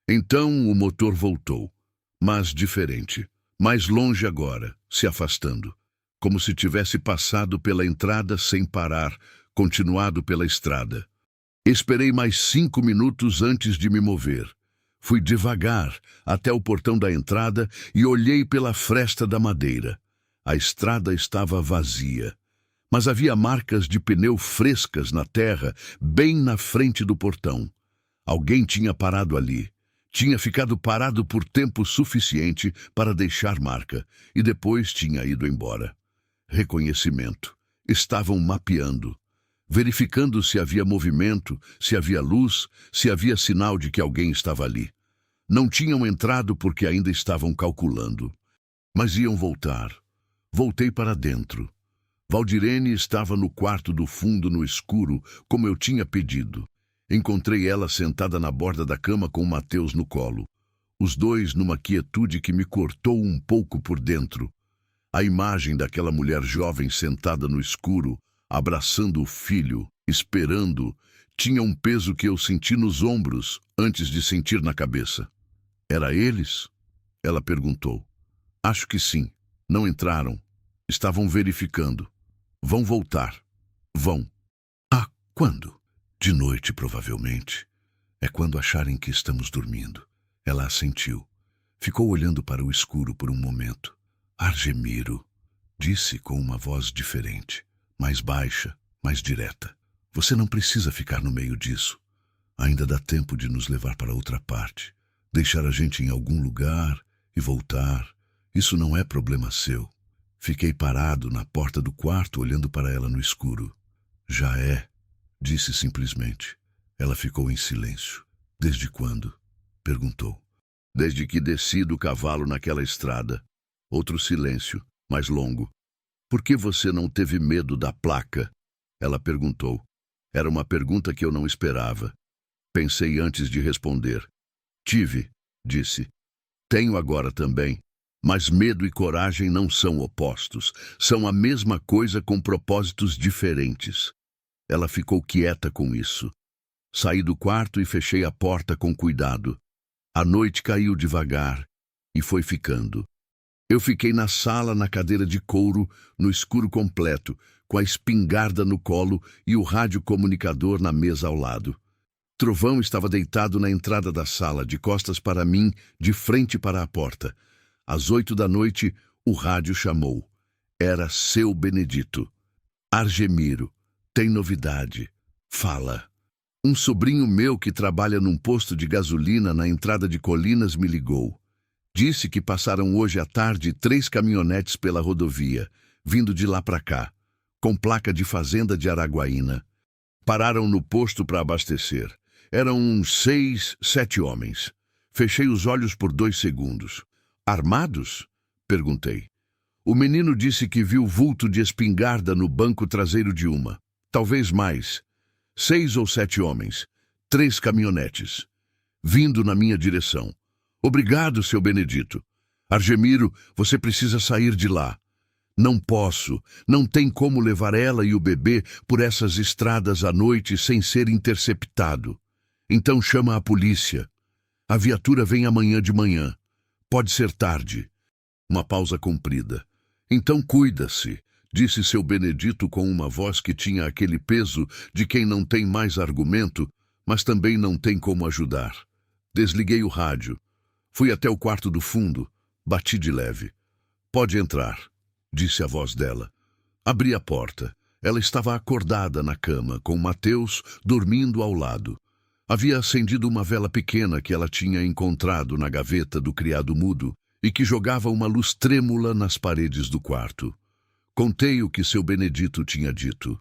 Então o motor voltou, mas diferente. Mais longe agora, se afastando. Como se tivesse passado pela entrada sem parar, continuado pela estrada. Esperei mais 5 minutos antes de me mover. Fui devagar até o portão da entrada e olhei pela fresta da madeira. A estrada estava vazia, mas havia marcas de pneu frescas na terra, bem na frente do portão. Alguém tinha parado ali. Tinha ficado parado por tempo suficiente para deixar marca, e depois tinha ido embora. Reconhecimento. Estavam mapeando, verificando se havia movimento, se havia luz, se havia sinal de que alguém estava ali. Não tinham entrado porque ainda estavam calculando. Mas iam voltar. Voltei para dentro. Valdirene estava no quarto do fundo no escuro, como eu tinha pedido. Encontrei ela sentada na borda da cama com o Mateus no colo. Os 2 numa quietude que me cortou um pouco por dentro. A imagem daquela mulher jovem sentada no escuro, abraçando o filho, esperando, tinha um peso que eu senti nos ombros antes de sentir na cabeça. "Era eles?" Ela perguntou. "Acho que sim. Não entraram. Estavam verificando. Vão voltar. Vão." "Ah, quando?" "De noite, provavelmente. É quando acharem que estamos dormindo." Ela assentiu. Ficou olhando para o escuro por um momento. "Argemiro", disse com uma voz diferente, mais baixa, mais direta. "Você não precisa ficar no meio disso. Ainda dá tempo de nos levar para outra parte. Deixar a gente em algum lugar e voltar. Isso não é problema seu." Fiquei parado na porta do quarto olhando para ela no escuro. "Já é", disse simplesmente. Ela ficou em silêncio. "Desde quando?" perguntou. "Desde que desci do cavalo naquela estrada." Outro silêncio, mais longo. "Por que você não teve medo da placa?" Ela perguntou. Era uma pergunta que eu não esperava. Pensei antes de responder. Tive, disse. Tenho agora também. Mas medo e coragem não são opostos. São a mesma coisa com propósitos diferentes. Ela ficou quieta com isso. Saí do quarto e fechei a porta com cuidado. A noite caiu devagar e foi ficando. Eu fiquei na sala, na cadeira de couro, no escuro completo, com a espingarda no colo e o radiocomunicador na mesa ao lado. Trovão estava deitado na entrada da sala, de costas para mim, de frente para a porta. Às 8 da noite, o rádio chamou. Era seu Benedito. Argemiro, tem novidade. Fala. Um sobrinho meu que trabalha num posto de gasolina na entrada de Colinas me ligou. Disse que passaram hoje à tarde 3 caminhonetes pela rodovia, vindo de lá para cá, com placa de fazenda de Araguaína. Pararam no posto para abastecer. Eram uns 6, 7 homens. Fechei os olhos por 2 segundos. Armados? Perguntei. O menino disse que viu vulto de espingarda no banco traseiro de uma. Talvez mais. 6 ou 7 homens. 3 caminhonetes. Vindo na minha direção. Obrigado, seu Benedito. Argemiro, você precisa sair de lá. Não posso. Não tem como levar ela e o bebê por essas estradas à noite sem ser interceptado. Então chama a polícia. A viatura vem amanhã de manhã. Pode ser tarde. Uma pausa comprida. Então cuida-se, disse seu Benedito com uma voz que tinha aquele peso de quem não tem mais argumento, mas também não tem como ajudar. Desliguei o rádio. Fui até o quarto do fundo. Bati de leve. Pode entrar, disse a voz dela. Abri a porta. Ela estava acordada na cama, com Mateus dormindo ao lado. Havia acendido uma vela pequena que ela tinha encontrado na gaveta do criado mudo e que jogava uma luz trêmula nas paredes do quarto. Contei o que seu Benedito tinha dito.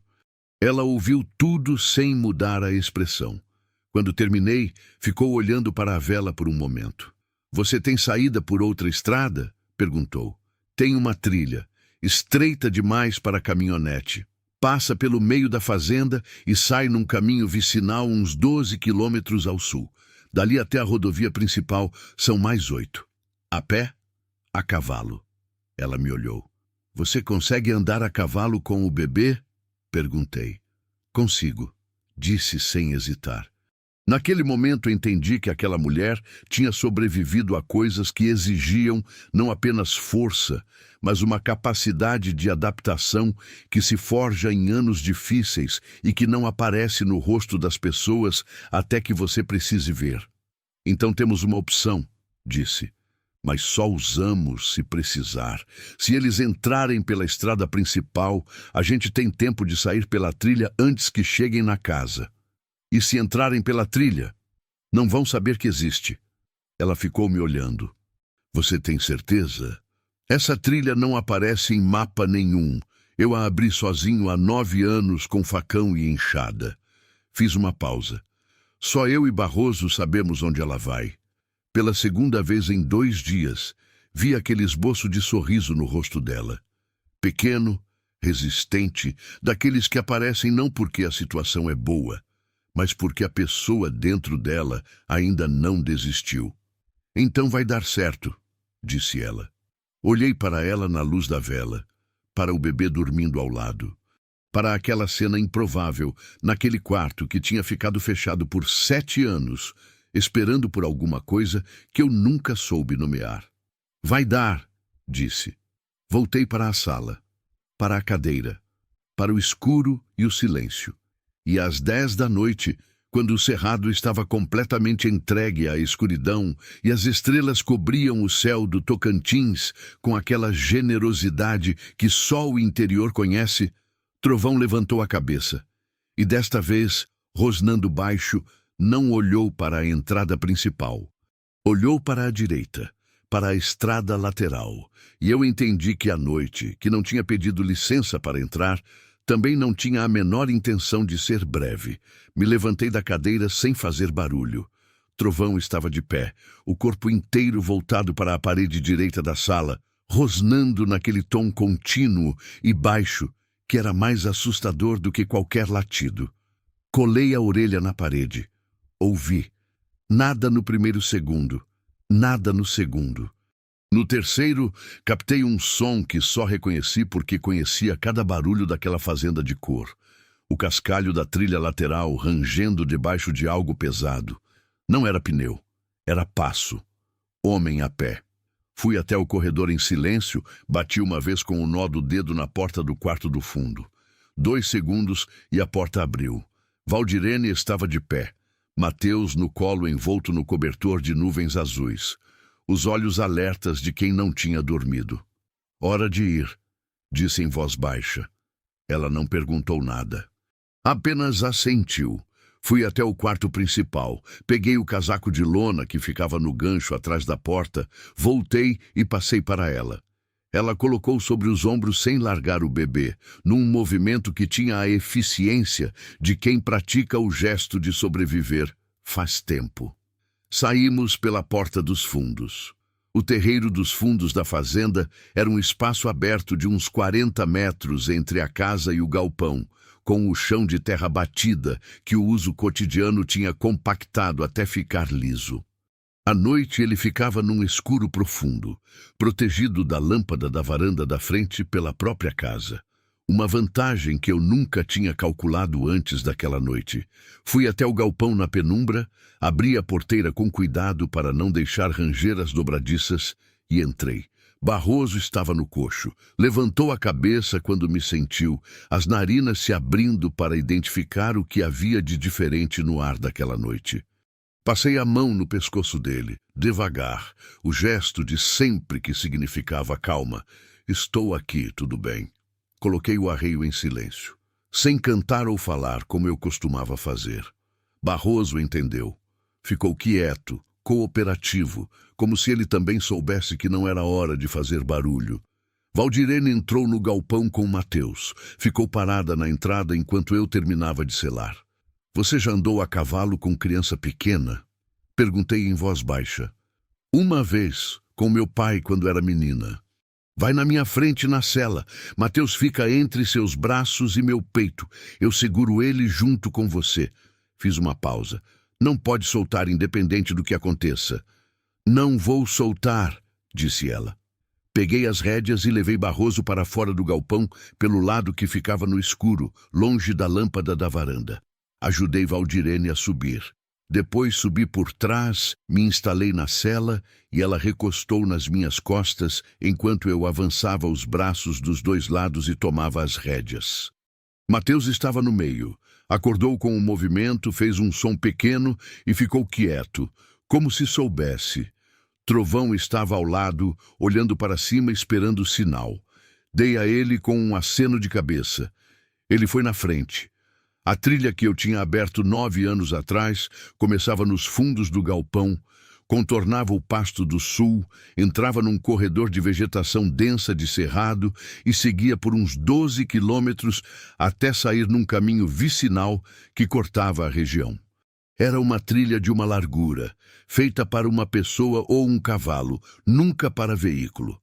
Ela ouviu tudo sem mudar a expressão. Quando terminei, ficou olhando para a vela por um momento. Você tem saída por outra estrada? Perguntou. Tem uma trilha, estreita demais para a caminhonete. Passa pelo meio da fazenda e sai num caminho vicinal uns 12 quilômetros ao sul. Dali até a rodovia principal são mais 8. A pé? A cavalo. Ela me olhou. Você consegue andar a cavalo com o bebê? Perguntei. Consigo, disse sem hesitar. Naquele momento entendi que aquela mulher tinha sobrevivido a coisas que exigiam não apenas força, mas uma capacidade de adaptação que se forja em anos difíceis e que não aparece no rosto das pessoas até que você precise ver. Então temos uma opção, disse. Mas só usamos se precisar. Se eles entrarem pela estrada principal, a gente tem tempo de sair pela trilha antes que cheguem na casa. E se entrarem pela trilha, não vão saber que existe. Ela ficou me olhando. Você tem certeza? Essa trilha não aparece em mapa nenhum. Eu a abri sozinho há 9 anos com facão e enxada. Fiz uma pausa. Só eu e Barroso sabemos onde ela vai. Pela segunda vez em 2 dias, vi aquele esboço de sorriso no rosto dela. Pequeno, resistente, daqueles que aparecem não porque a situação é boa, mas porque a pessoa dentro dela ainda não desistiu. Então vai dar certo, disse ela. Olhei para ela na luz da vela, para o bebê dormindo ao lado, para aquela cena improvável, naquele quarto que tinha ficado fechado por 7 anos, esperando por alguma coisa que eu nunca soube nomear. Vai dar, disse. Voltei para a sala, para a cadeira, para o escuro e o silêncio. E às 10 da noite, quando o cerrado estava completamente entregue à escuridão e as estrelas cobriam o céu do Tocantins com aquela generosidade que só o interior conhece, Trovão levantou a cabeça. E desta vez, rosnando baixo, não olhou para a entrada principal. Olhou para a direita, para a estrada lateral. E eu entendi que à noite, que não tinha pedido licença para entrar, também não tinha a menor intenção de ser breve. Me levantei da cadeira sem fazer barulho. Trovão estava de pé, o corpo inteiro voltado para a parede direita da sala, rosnando naquele tom contínuo e baixo que era mais assustador do que qualquer latido. Colei a orelha na parede. Ouvi. Nada no primeiro segundo. Nada no segundo. No terceiro, captei um som que só reconheci porque conhecia cada barulho daquela fazenda de cor. O cascalho da trilha lateral rangendo debaixo de algo pesado. Não era pneu. Era passo. Homem a pé. Fui até o corredor em silêncio, bati uma vez com o nó do dedo na porta do quarto do fundo. 2 segundos e a porta abriu. Valdirene estava de pé. Mateus no colo envolto no cobertor de nuvens azuis. Os olhos alertas de quem não tinha dormido. Hora de ir, disse em voz baixa. Ela não perguntou nada. Apenas assentiu. Fui até o quarto principal, peguei o casaco de lona que ficava no gancho atrás da porta, voltei e passei para ela. Ela colocou sobre os ombros sem largar o bebê, num movimento que tinha a eficiência de quem pratica o gesto de sobreviver faz tempo. Saímos pela porta dos fundos. O terreiro dos fundos da fazenda era um espaço aberto de uns 40 metros entre a casa e o galpão, com o chão de terra batida que o uso cotidiano tinha compactado até ficar liso. À noite ele ficava num escuro profundo, protegido da lâmpada da varanda da frente pela própria casa. Uma vantagem que eu nunca tinha calculado antes daquela noite. Fui até o galpão na penumbra, abri a porteira com cuidado para não deixar ranger as dobradiças e entrei. Barroso estava no coxo. Levantou a cabeça quando me sentiu, as narinas se abrindo para identificar o que havia de diferente no ar daquela noite. Passei a mão no pescoço dele, devagar, o gesto de sempre que significava calma. Estou aqui, tudo bem. Coloquei o arreio em silêncio, sem cantar ou falar como eu costumava fazer. Barroso entendeu. Ficou quieto, cooperativo, como se ele também soubesse que não era hora de fazer barulho. Valdirene entrou no galpão com Mateus. Ficou parada na entrada enquanto eu terminava de selar. Você já andou a cavalo com criança pequena? Perguntei em voz baixa. Uma vez, com meu pai quando era menina. Vai na minha frente na sela. Mateus fica entre seus braços e meu peito. Eu seguro ele junto com você. Fiz uma pausa. Não pode soltar independente do que aconteça. Não vou soltar, disse ela. Peguei as rédeas e levei Barroso para fora do galpão, pelo lado que ficava no escuro, longe da lâmpada da varanda. Ajudei Valdirene a subir. Depois subi por trás, me instalei na sela e ela recostou nas minhas costas enquanto eu avançava os braços dos 2 lados e tomava as rédeas. Mateus estava no meio. Acordou com um movimento, fez um som pequeno e ficou quieto, como se soubesse. Trovão estava ao lado, olhando para cima esperando o sinal. Dei a ele com um aceno de cabeça. Ele foi na frente. A trilha que eu tinha aberto 9 anos atrás começava nos fundos do galpão, contornava o pasto do sul, entrava num corredor de vegetação densa de cerrado e seguia por uns 12 quilômetros até sair num caminho vicinal que cortava a região. Era uma trilha de uma largura, feita para uma pessoa ou um cavalo, nunca para veículo.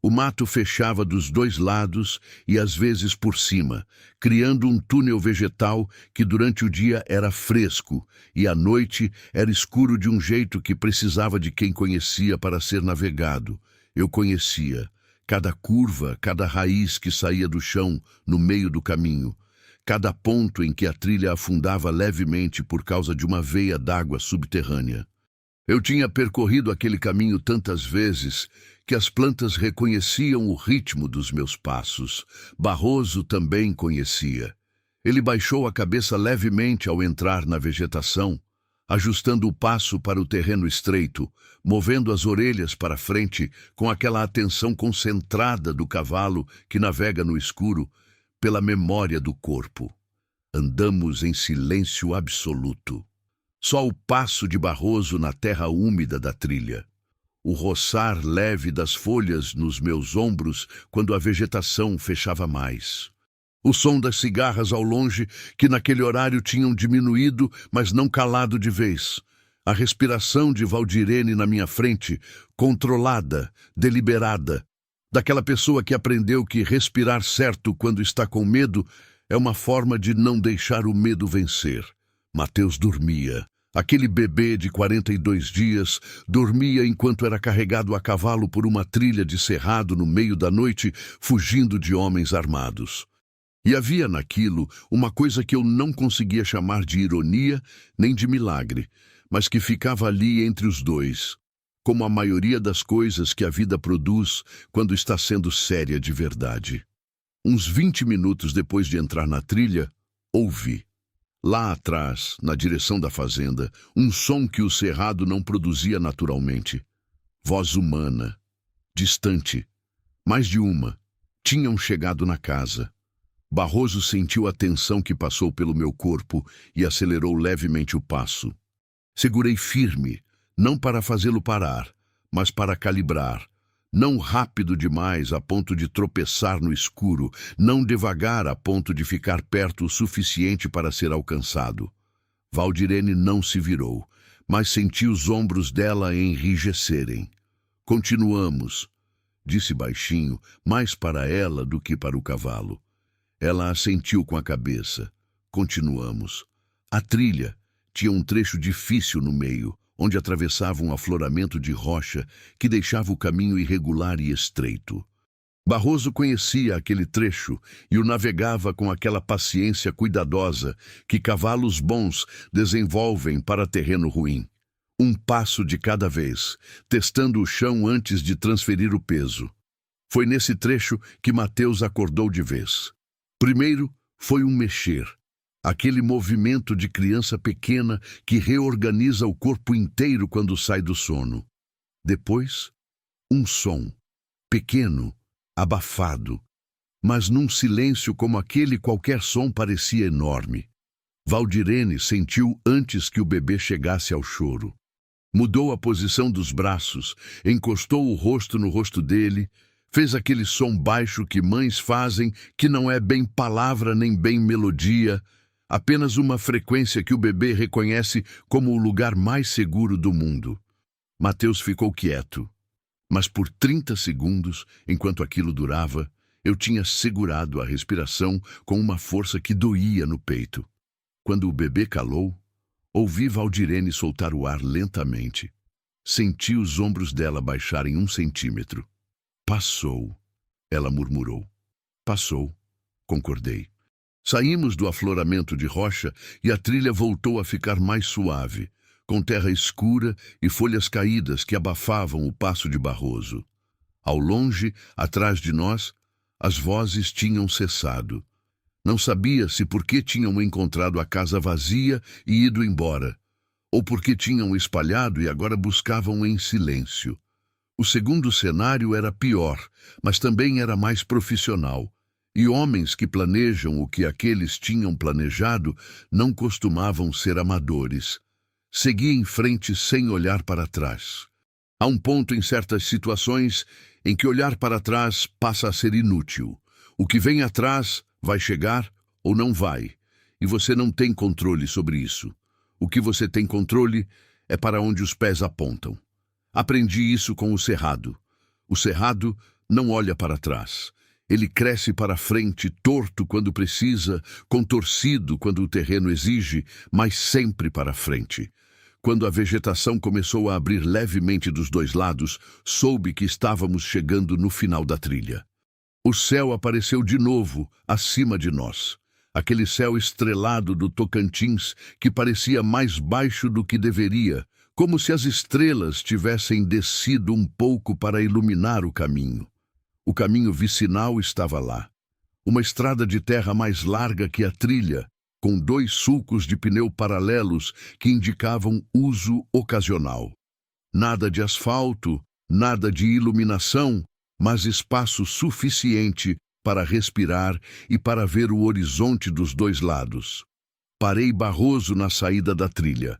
O mato fechava dos 2 lados e às vezes por cima, criando um túnel vegetal que durante o dia era fresco e à noite era escuro de um jeito que precisava de quem conhecia para ser navegado. Eu conhecia cada curva, cada raiz que saía do chão no meio do caminho, cada ponto em que a trilha afundava levemente por causa de uma veia d'água subterrânea. Eu tinha percorrido aquele caminho tantas vezes que as plantas reconheciam o ritmo dos meus passos. Barroso também conhecia. Ele baixou a cabeça levemente ao entrar na vegetação, ajustando o passo para o terreno estreito, movendo as orelhas para frente com aquela atenção concentrada do cavalo que navega no escuro pela memória do corpo. Andamos em silêncio absoluto. Só o passo de Barroso na terra úmida da trilha. O roçar leve das folhas nos meus ombros quando a vegetação fechava mais. O som das cigarras ao longe, que naquele horário tinham diminuído, mas não calado de vez. A respiração de Valdirene na minha frente, controlada, deliberada. Daquela pessoa que aprendeu que respirar certo quando está com medo é uma forma de não deixar o medo vencer. Mateus dormia, Aquele bebê de 42 dias dormia enquanto era carregado a cavalo por uma trilha de cerrado no meio da noite, fugindo de homens armados. E havia naquilo uma coisa que eu não conseguia chamar de ironia nem de milagre, mas que ficava ali entre os dois, como a maioria das coisas que a vida produz quando está sendo séria de verdade. Uns 20 minutos depois de entrar na trilha, ouvi, lá atrás, na direção da fazenda, um som que o cerrado não produzia naturalmente. Voz humana, distante, mais de uma, tinham chegado na casa. Barroso sentiu a tensão que passou pelo meu corpo e acelerou levemente o passo. Segurei firme, não para fazê-lo parar, mas para calibrar. Não rápido demais a ponto de tropeçar no escuro, não devagar a ponto de ficar perto o suficiente para ser alcançado. Valdirene não se virou, mas senti os ombros dela enrijecerem. Continuamos, disse baixinho, mais para ela do que para o cavalo. Ela assentiu com a cabeça. Continuamos. A trilha tinha um trecho difícil no meio, onde atravessava um afloramento de rocha que deixava o caminho irregular e estreito. Barroso conhecia aquele trecho e o navegava com aquela paciência cuidadosa que cavalos bons desenvolvem para terreno ruim. Um passo de cada vez, testando o chão antes de transferir o peso. Foi nesse trecho que Mateus acordou de vez. Primeiro foi um mexer, aquele movimento de criança pequena que reorganiza o corpo inteiro quando sai do sono. Depois, um som, pequeno, abafado, mas num silêncio como aquele qualquer som parecia enorme. Valdirene sentiu antes que o bebê chegasse ao choro. Mudou a posição dos braços, encostou o rosto no rosto dele, fez aquele som baixo que mães fazem, que não é bem palavra nem bem melodia, apenas uma frequência que o bebê reconhece como o lugar mais seguro do mundo. Mateus ficou quieto, mas por 30 segundos, enquanto aquilo durava, eu tinha segurado a respiração com uma força que doía no peito. Quando o bebê calou, ouvi Valdirene soltar o ar lentamente. Senti os ombros dela baixarem 1 centímetro. Passou, ela murmurou. Passou, concordei. Saímos do afloramento de rocha e a trilha voltou a ficar mais suave, com terra escura e folhas caídas que abafavam o passo de Barroso. Ao longe, atrás de nós, as vozes tinham cessado. Não sabia se porque tinham encontrado a casa vazia e ido embora, ou porque tinham espalhado e agora buscavam em silêncio. O segundo cenário era pior, mas também era mais profissional. E homens que planejam o que aqueles tinham planejado não costumavam ser amadores. Segui em frente sem olhar para trás. Há um ponto em certas situações em que olhar para trás passa a ser inútil. O que vem atrás vai chegar ou não vai, e você não tem controle sobre isso. O que você tem controle é para onde os pés apontam. Aprendi isso com o cerrado. O cerrado não olha para trás. Ele cresce para frente, torto quando precisa, contorcido quando o terreno exige, mas sempre para frente. Quando a vegetação começou a abrir levemente dos dois lados, soube que estávamos chegando no final da trilha. O céu apareceu de novo, acima de nós. Aquele céu estrelado do Tocantins que parecia mais baixo do que deveria, como se as estrelas tivessem descido um pouco para iluminar o caminho. O caminho vicinal estava lá. Uma estrada de terra mais larga que a trilha, com 2 sulcos de pneu paralelos que indicavam uso ocasional. Nada de asfalto, nada de iluminação, mas espaço suficiente para respirar e para ver o horizonte dos dois lados. Parei Barroso na saída da trilha.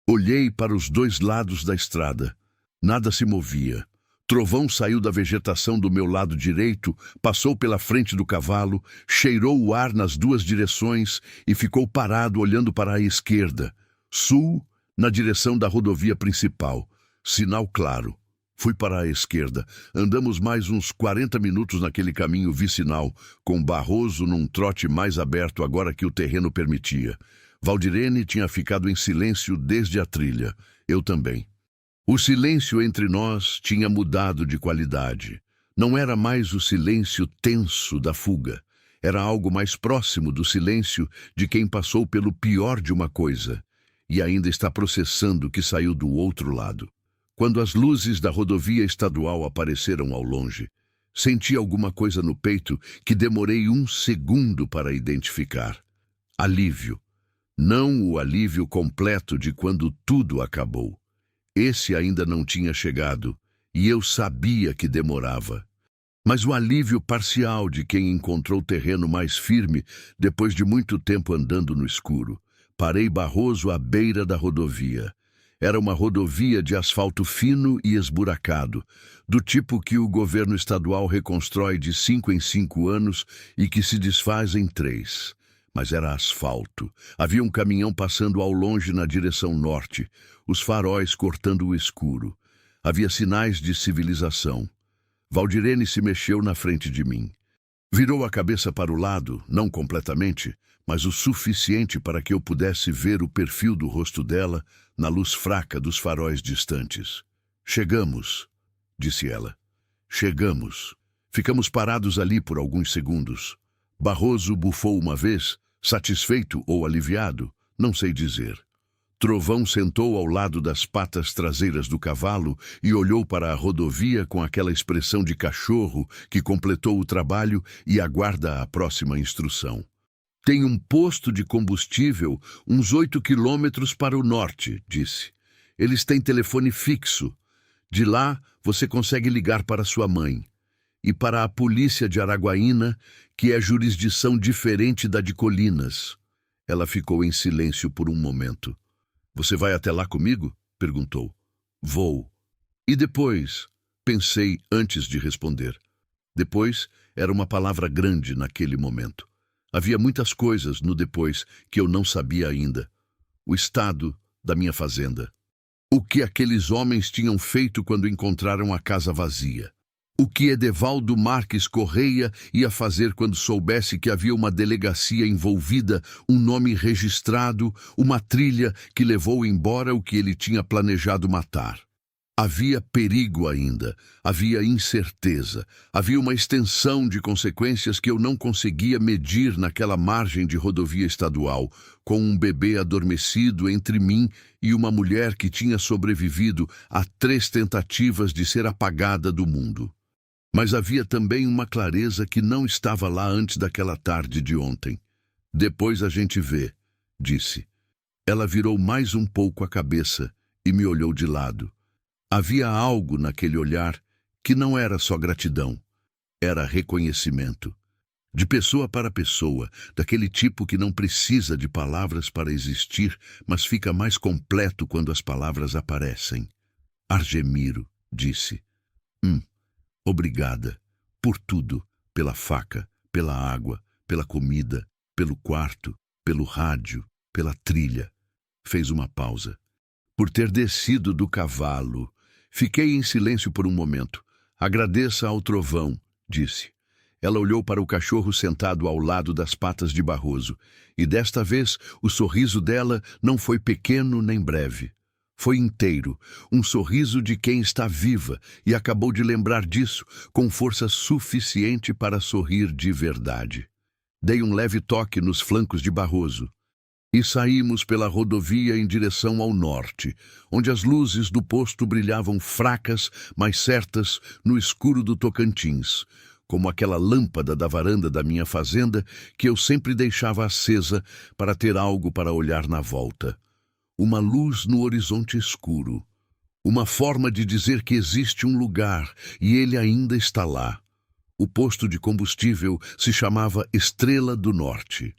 Olhei para os dois lados da estrada. Nada se movia. Trovão saiu da vegetação do meu lado direito, passou pela frente do cavalo, cheirou o ar nas 2 direções e ficou parado olhando para a esquerda, sul, na direção da rodovia principal. Sinal claro. Fui para a esquerda. Andamos mais uns 40 minutos naquele caminho vicinal, com Barroso num trote mais aberto agora que o terreno permitia. Valdirene tinha ficado em silêncio desde a trilha. Eu também. O silêncio entre nós tinha mudado de qualidade. Não era mais o silêncio tenso da fuga. Era algo mais próximo do silêncio de quem passou pelo pior de uma coisa e ainda está processando o que saiu do outro lado. Quando as luzes da rodovia estadual apareceram ao longe, senti alguma coisa no peito que demorei um segundo para identificar. Alívio. Não o alívio completo de quando tudo acabou. Esse ainda não tinha chegado, e eu sabia que demorava. Mas o alívio parcial de quem encontrou terreno mais firme depois de muito tempo andando no escuro. Parei Barroso à beira da rodovia. Era uma rodovia de asfalto fino e esburacado, do tipo que o governo estadual reconstrói de 5 em 5 anos e que se desfaz em 3. Mas era asfalto. Havia um caminhão passando ao longe na direção norte, os faróis cortando o escuro. Havia sinais de civilização. Valdirene se mexeu na frente de mim. Virou a cabeça para o lado, não completamente, mas o suficiente para que eu pudesse ver o perfil do rosto dela na luz fraca dos faróis distantes. Chegamos, disse ela. Chegamos. Ficamos parados ali por alguns segundos. Barroso bufou uma vez, satisfeito ou aliviado, não sei dizer. Trovão sentou ao lado das patas traseiras do cavalo e olhou para a rodovia com aquela expressão de cachorro que completou o trabalho e aguarda a próxima instrução. Tem um posto de combustível uns 8 quilômetros para o norte, disse. Eles têm telefone fixo. De lá, você consegue ligar para sua mãe. E para a polícia de Araguaína, que é jurisdição diferente da de Colinas. Ela ficou em silêncio por um momento. Você vai até lá comigo? Perguntou. Vou. E depois? Pensei antes de responder. Depois era uma palavra grande naquele momento. Havia muitas coisas no depois que eu não sabia ainda. O estado da minha fazenda. O que aqueles homens tinham feito quando encontraram a casa vazia. O que Edevaldo Marques Correia ia fazer quando soubesse que havia uma delegacia envolvida, um nome registrado, uma trilha que levou embora o que ele tinha planejado matar. Havia perigo ainda, havia incerteza, havia uma extensão de consequências que eu não conseguia medir naquela margem de rodovia estadual, com um bebê adormecido entre mim e uma mulher que tinha sobrevivido a 3 tentativas de ser apagada do mundo. Mas havia também uma clareza que não estava lá antes daquela tarde de ontem. Depois a gente vê, disse. Ela virou mais um pouco a cabeça e me olhou de lado. Havia algo naquele olhar que não era só gratidão, era reconhecimento. De pessoa para pessoa, daquele tipo que não precisa de palavras para existir, mas fica mais completo quando as palavras aparecem. Argemiro, disse. Obrigada, por tudo, pela faca, pela água, pela comida, pelo quarto, pelo rádio, pela trilha. Fez uma pausa. Por ter descido do cavalo. Fiquei em silêncio por um momento. Agradeça ao trovão, disse. Ela olhou para o cachorro sentado ao lado das patas de Barroso, e desta vez o sorriso dela não foi pequeno nem breve. Foi inteiro, um sorriso de quem está viva e acabou de lembrar disso, com força suficiente para sorrir de verdade. Dei um leve toque nos flancos de Barroso. E saímos pela rodovia em direção ao norte, onde as luzes do posto brilhavam fracas, mas certas, no escuro do Tocantins, como aquela lâmpada da varanda da minha fazenda que eu sempre deixava acesa para ter algo para olhar na volta. Uma luz no horizonte escuro. Uma forma de dizer que existe um lugar e ele ainda está lá. O posto de combustível se chamava Estrela do Norte.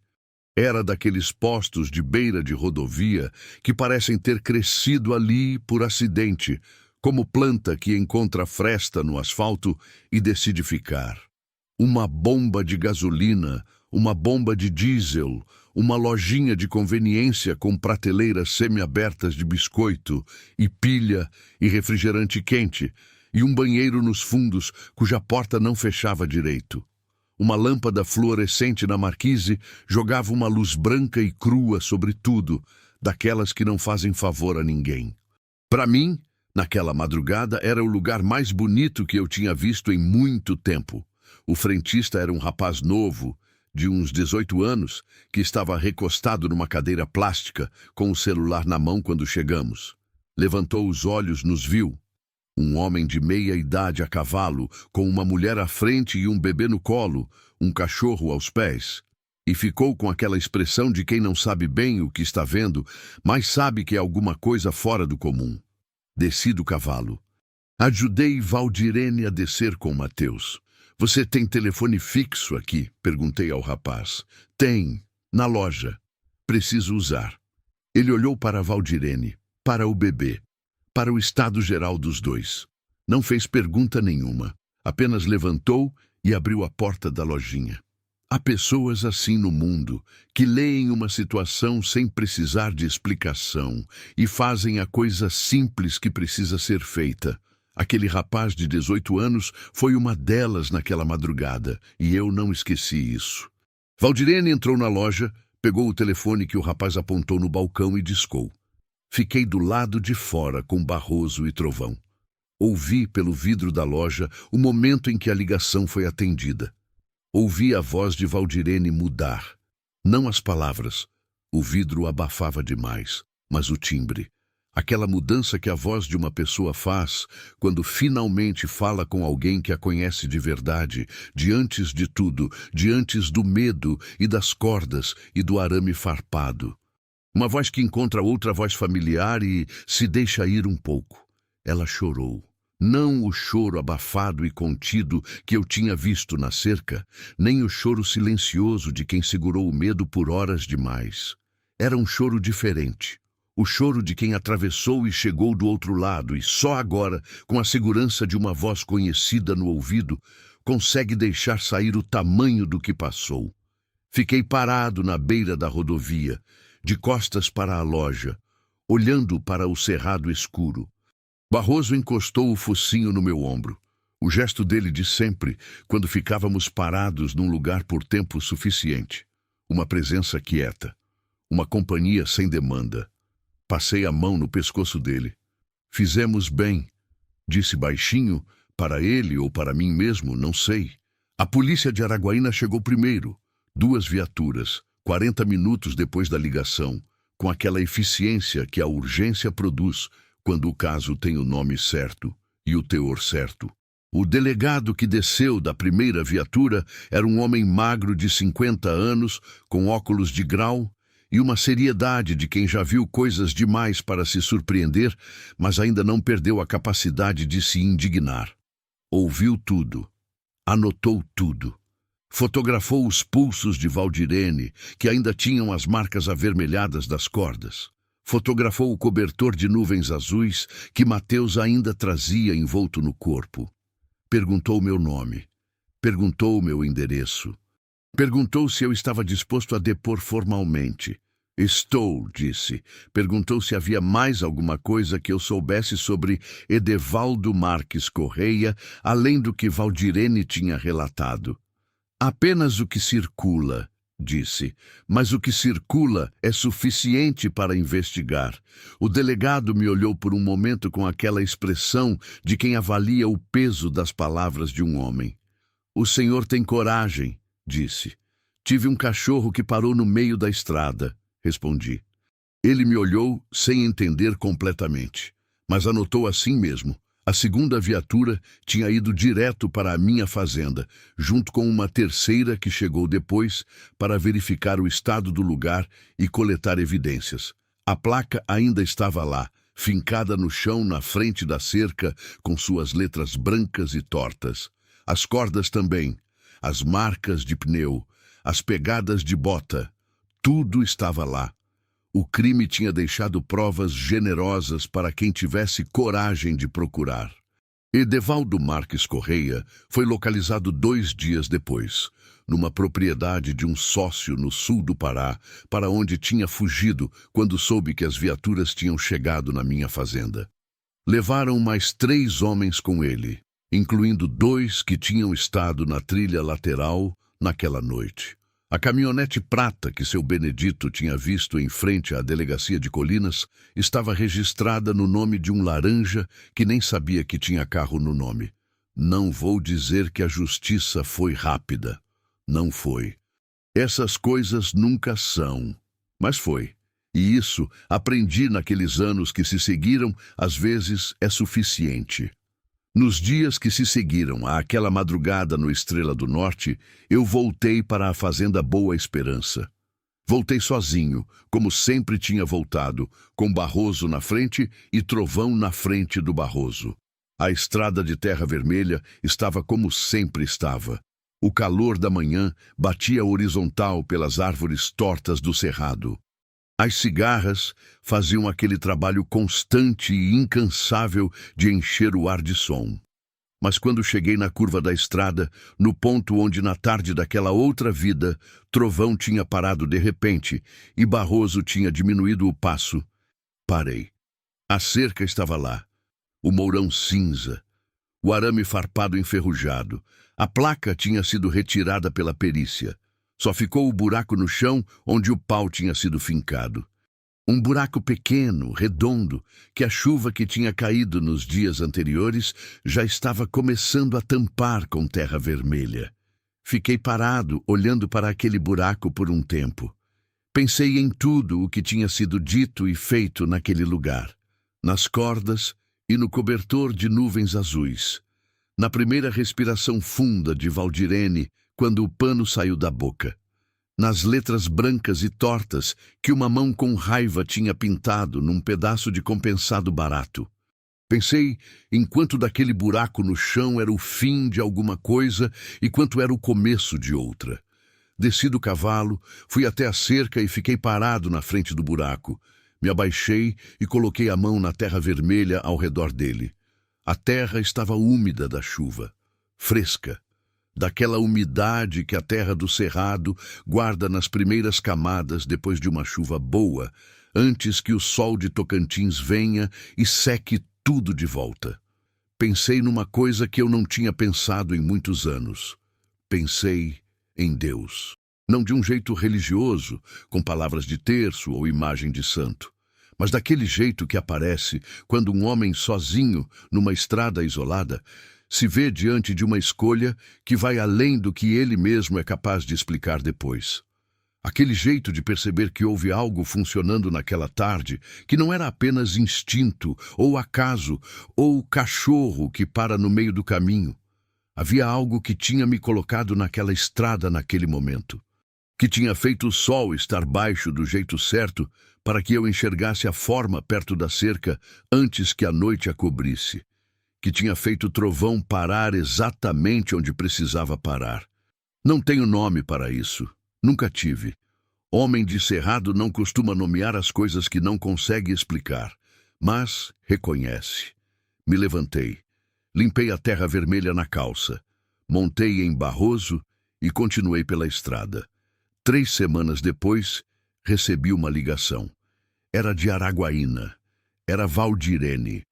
Era daqueles postos de beira de rodovia que parecem ter crescido ali por acidente, como planta que encontra fresta no asfalto e decide ficar. Uma bomba de gasolina, uma bomba de diesel, uma lojinha de conveniência com prateleiras semi-abertas de biscoito e pilha e refrigerante quente, e um banheiro nos fundos cuja porta não fechava direito. Uma lâmpada fluorescente na marquise jogava uma luz branca e crua sobre tudo, daquelas que não fazem favor a ninguém. Para mim, naquela madrugada, era o lugar mais bonito que eu tinha visto em muito tempo. O frentista era um rapaz novo, de uns 18 anos, que estava recostado numa cadeira plástica, com o celular na mão quando chegamos. Levantou os olhos, nos viu. Um homem de meia idade a cavalo, com uma mulher à frente e um bebê no colo, um cachorro aos pés. E ficou com aquela expressão de quem não sabe bem o que está vendo, mas sabe que é alguma coisa fora do comum. Desci do cavalo. Ajudei Valdirene a descer com Mateus. Você tem telefone fixo aqui? Perguntei ao rapaz. Tem, na loja. Preciso usar. Ele olhou para Valdirene, para o bebê, para o estado geral dos dois. Não fez pergunta nenhuma, apenas levantou e abriu a porta da lojinha. Há pessoas assim no mundo, que leem uma situação sem precisar de explicação e fazem a coisa simples que precisa ser feita. Aquele rapaz de 18 anos foi uma delas naquela madrugada, e eu não esqueci isso. Valdirene entrou na loja, pegou o telefone que o rapaz apontou no balcão e discou. Fiquei do lado de fora com Barroso e Trovão. Ouvi pelo vidro da loja o momento em que a ligação foi atendida. Ouvi a voz de Valdirene mudar. Não as palavras. O vidro abafava demais, mas o timbre. Aquela mudança que a voz de uma pessoa faz quando finalmente fala com alguém que a conhece de verdade, diante de tudo, diante do medo e das cordas e do arame farpado. Uma voz que encontra outra voz familiar e se deixa ir um pouco. Ela chorou. Não o choro abafado e contido que eu tinha visto na cerca, nem o choro silencioso de quem segurou o medo por horas demais. Era um choro diferente. O choro de quem atravessou e chegou do outro lado e só agora, com a segurança de uma voz conhecida no ouvido, consegue deixar sair o tamanho do que passou. Fiquei parado na beira da rodovia, de costas para a loja, olhando para o cerrado escuro. Barroso encostou o focinho no meu ombro. O gesto dele de sempre, quando ficávamos parados num lugar por tempo suficiente. Uma presença quieta. Uma companhia sem demanda. Passei a mão no pescoço dele. Fizemos bem, disse baixinho, para ele ou para mim mesmo, não sei. A polícia de Araguaína chegou primeiro. 2 viaturas, 40 minutos depois da ligação, com aquela eficiência que a urgência produz quando o caso tem o nome certo e o teor certo. O delegado que desceu da primeira viatura era um homem magro de 50 anos, com óculos de grau, e uma seriedade de quem já viu coisas demais para se surpreender, mas ainda não perdeu a capacidade de se indignar. Ouviu tudo. Anotou tudo. Fotografou os pulsos de Valdirene, que ainda tinham as marcas avermelhadas das cordas. Fotografou o cobertor de nuvens azuis que Mateus ainda trazia envolto no corpo. Perguntou meu nome. Perguntou meu endereço. Perguntou se eu estava disposto a depor formalmente. Estou, disse. Perguntou se havia mais alguma coisa que eu soubesse sobre Edevaldo Marques Correia, além do que Valdirene tinha relatado. Apenas o que circula, disse, mas o que circula é suficiente para investigar. O delegado me olhou por um momento com aquela expressão de quem avalia o peso das palavras de um homem. O senhor tem coragem, disse. Tive um cachorro que parou no meio da estrada, respondi. Ele me olhou sem entender completamente, mas anotou assim mesmo. A segunda viatura tinha ido direto para a minha fazenda, junto com uma terceira que chegou depois para verificar o estado do lugar e coletar evidências. A placa ainda estava lá, fincada no chão na frente da cerca, com suas letras brancas e tortas. As cordas também, as marcas de pneu, as pegadas de bota, tudo estava lá. O crime tinha deixado provas generosas para quem tivesse coragem de procurar. Edevaldo Marques Correia foi localizado 2 dias depois, numa propriedade de um sócio no sul do Pará, para onde tinha fugido quando soube que as viaturas tinham chegado na minha fazenda. Levaram mais 3 homens com ele, incluindo 2 que tinham estado na trilha lateral naquela noite. A caminhonete prata que seu Benedito tinha visto em frente à delegacia de Colinas estava registrada no nome de um laranja que nem sabia que tinha carro no nome. Não vou dizer que a justiça foi rápida. Não foi. Essas coisas nunca são. Mas foi. E isso, aprendi naqueles anos que se seguiram, às vezes é suficiente. Nos dias que se seguiram àquela madrugada no Estrela do Norte, eu voltei para a Fazenda Boa Esperança. Voltei sozinho, como sempre tinha voltado, com Barroso na frente e Trovão na frente do Barroso. A estrada de terra vermelha estava como sempre estava. O calor da manhã batia horizontal pelas árvores tortas do cerrado. As cigarras faziam aquele trabalho constante e incansável de encher o ar de som. Mas quando cheguei na curva da estrada, no ponto onde na tarde daquela outra vida, Trovão tinha parado de repente e Barroso tinha diminuído o passo, parei. A cerca estava lá, o mourão cinza, o arame farpado enferrujado. A placa tinha sido retirada pela perícia. Só ficou o buraco no chão onde o pau tinha sido fincado. Um buraco pequeno, redondo, que a chuva que tinha caído nos dias anteriores já estava começando a tampar com terra vermelha. Fiquei parado, olhando para aquele buraco por um tempo. Pensei em tudo o que tinha sido dito e feito naquele lugar. Nas cordas e no cobertor de nuvens azuis. Na primeira respiração funda de Valdirene, quando o pano saiu da boca. Nas letras brancas e tortas que uma mão com raiva tinha pintado num pedaço de compensado barato. Pensei em quanto daquele buraco no chão era o fim de alguma coisa e quanto era o começo de outra. Desci do cavalo, fui até a cerca e fiquei parado na frente do buraco. Me abaixei e coloquei a mão na terra vermelha ao redor dele. A terra estava úmida da chuva, fresca. Daquela umidade que a terra do cerrado guarda nas primeiras camadas depois de uma chuva boa, antes que o sol de Tocantins venha e seque tudo de volta. Pensei numa coisa que eu não tinha pensado em muitos anos. Pensei em Deus. Não de um jeito religioso, com palavras de terço ou imagem de santo, mas daquele jeito que aparece quando um homem sozinho, numa estrada isolada, se vê diante de uma escolha que vai além do que ele mesmo é capaz de explicar depois. Aquele jeito de perceber que houve algo funcionando naquela tarde, que não era apenas instinto, ou acaso, ou cachorro que para no meio do caminho. Havia algo que tinha me colocado naquela estrada naquele momento, que tinha feito o sol estar baixo do jeito certo para que eu enxergasse a forma perto da cerca antes que a noite a cobrisse. Que tinha feito o trovão parar exatamente onde precisava parar. Não tenho nome para isso. Nunca tive. Homem de cerrado não costuma nomear as coisas que não consegue explicar, mas reconhece. Me levantei. Limpei a terra vermelha na calça. Montei em Barroso e continuei pela estrada. 3 semanas depois, recebi uma ligação. Era de Araguaína. Era Valdirene.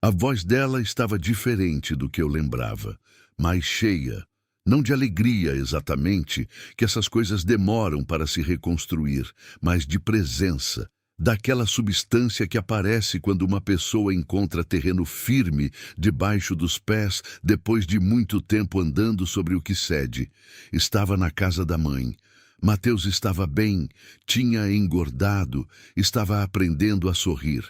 A voz dela estava diferente do que eu lembrava, mais cheia, não de alegria exatamente, que essas coisas demoram para se reconstruir, mas de presença, daquela substância que aparece quando uma pessoa encontra terreno firme debaixo dos pés depois de muito tempo andando sobre o que cede. Estava na casa da mãe. Mateus estava bem, tinha engordado, estava aprendendo a sorrir.